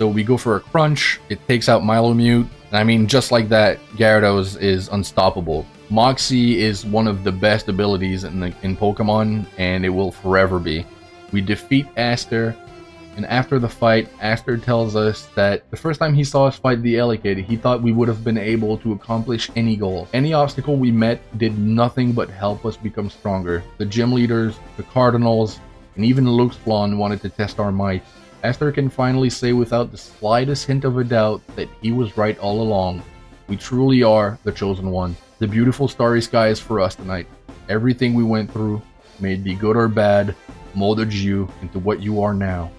A: So we go for a crunch, it takes out Miloomute, and I mean, just like that, Gyarados is unstoppable. Moxie is one of the best abilities in Pokemon, and it will forever be. We defeat Aster, and after the fight, Aster tells us that the first time he saw us fight the Elekid, he thought we would have been able to accomplish any goal. Any obstacle we met did nothing but help us become stronger. The gym leaders, the Cardinals, and even Luxflawn wanted to test our might. Aster can finally say without the slightest hint of a doubt that he was right all along. We truly are the chosen one. The beautiful starry sky is for us tonight. Everything we went through, may it be good or bad, molded you into what you are now.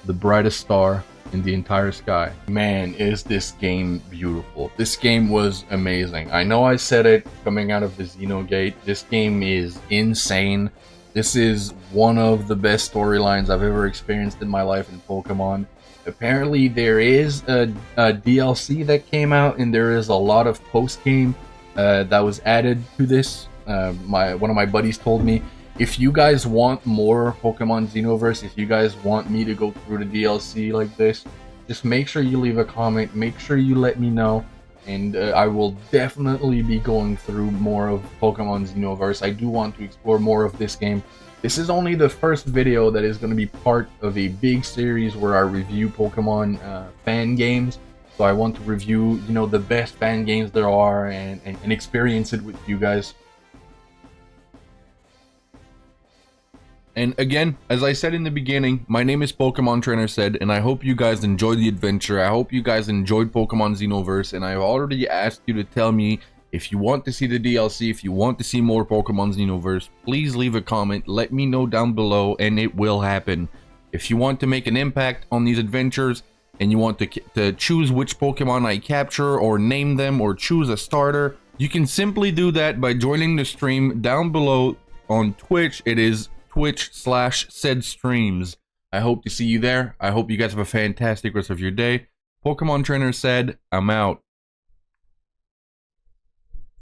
A: The brightest star in the entire sky. Man, is this game beautiful. This game was amazing. I know I said it coming out of the Xenogate. This game is insane. This is one of the best storylines I've ever experienced in my life in Pokemon. Apparently there is a DLC that came out, and there is a lot of post-game that was added to this. One of my buddies told me, if you guys want more Pokemon Xenoverse, if you guys want me to go through the DLC like this, just make sure you leave a comment, make sure you let me know, and I will definitely be going through more of Pokemon Xenoverse. I do want to explore more of this game. This is only the first video that is going to be part of a big series where I review Pokemon fan games. So I want to review, you know, the best fan games there are and experience it with you guys. And again, as I said in the beginning, my name is Pokémon Trainer said, and I hope you guys enjoyed the adventure. I hope you guys enjoyed Pokemon Xenoverse, and I've already asked you to tell me if you want to see the DLC, if you want to see more Pokemon Xenoverse, please leave a comment, let me know down below, and it will happen. If you want to make an impact on these adventures, and you want to choose which Pokemon I capture, or name them, or choose a starter, you can simply do that by joining the stream down below on Twitch. It is twitch.tv/saidstreams. I hope to see you there. I hope you guys have a fantastic rest of your day. Pokemon Trainer said, I'm out.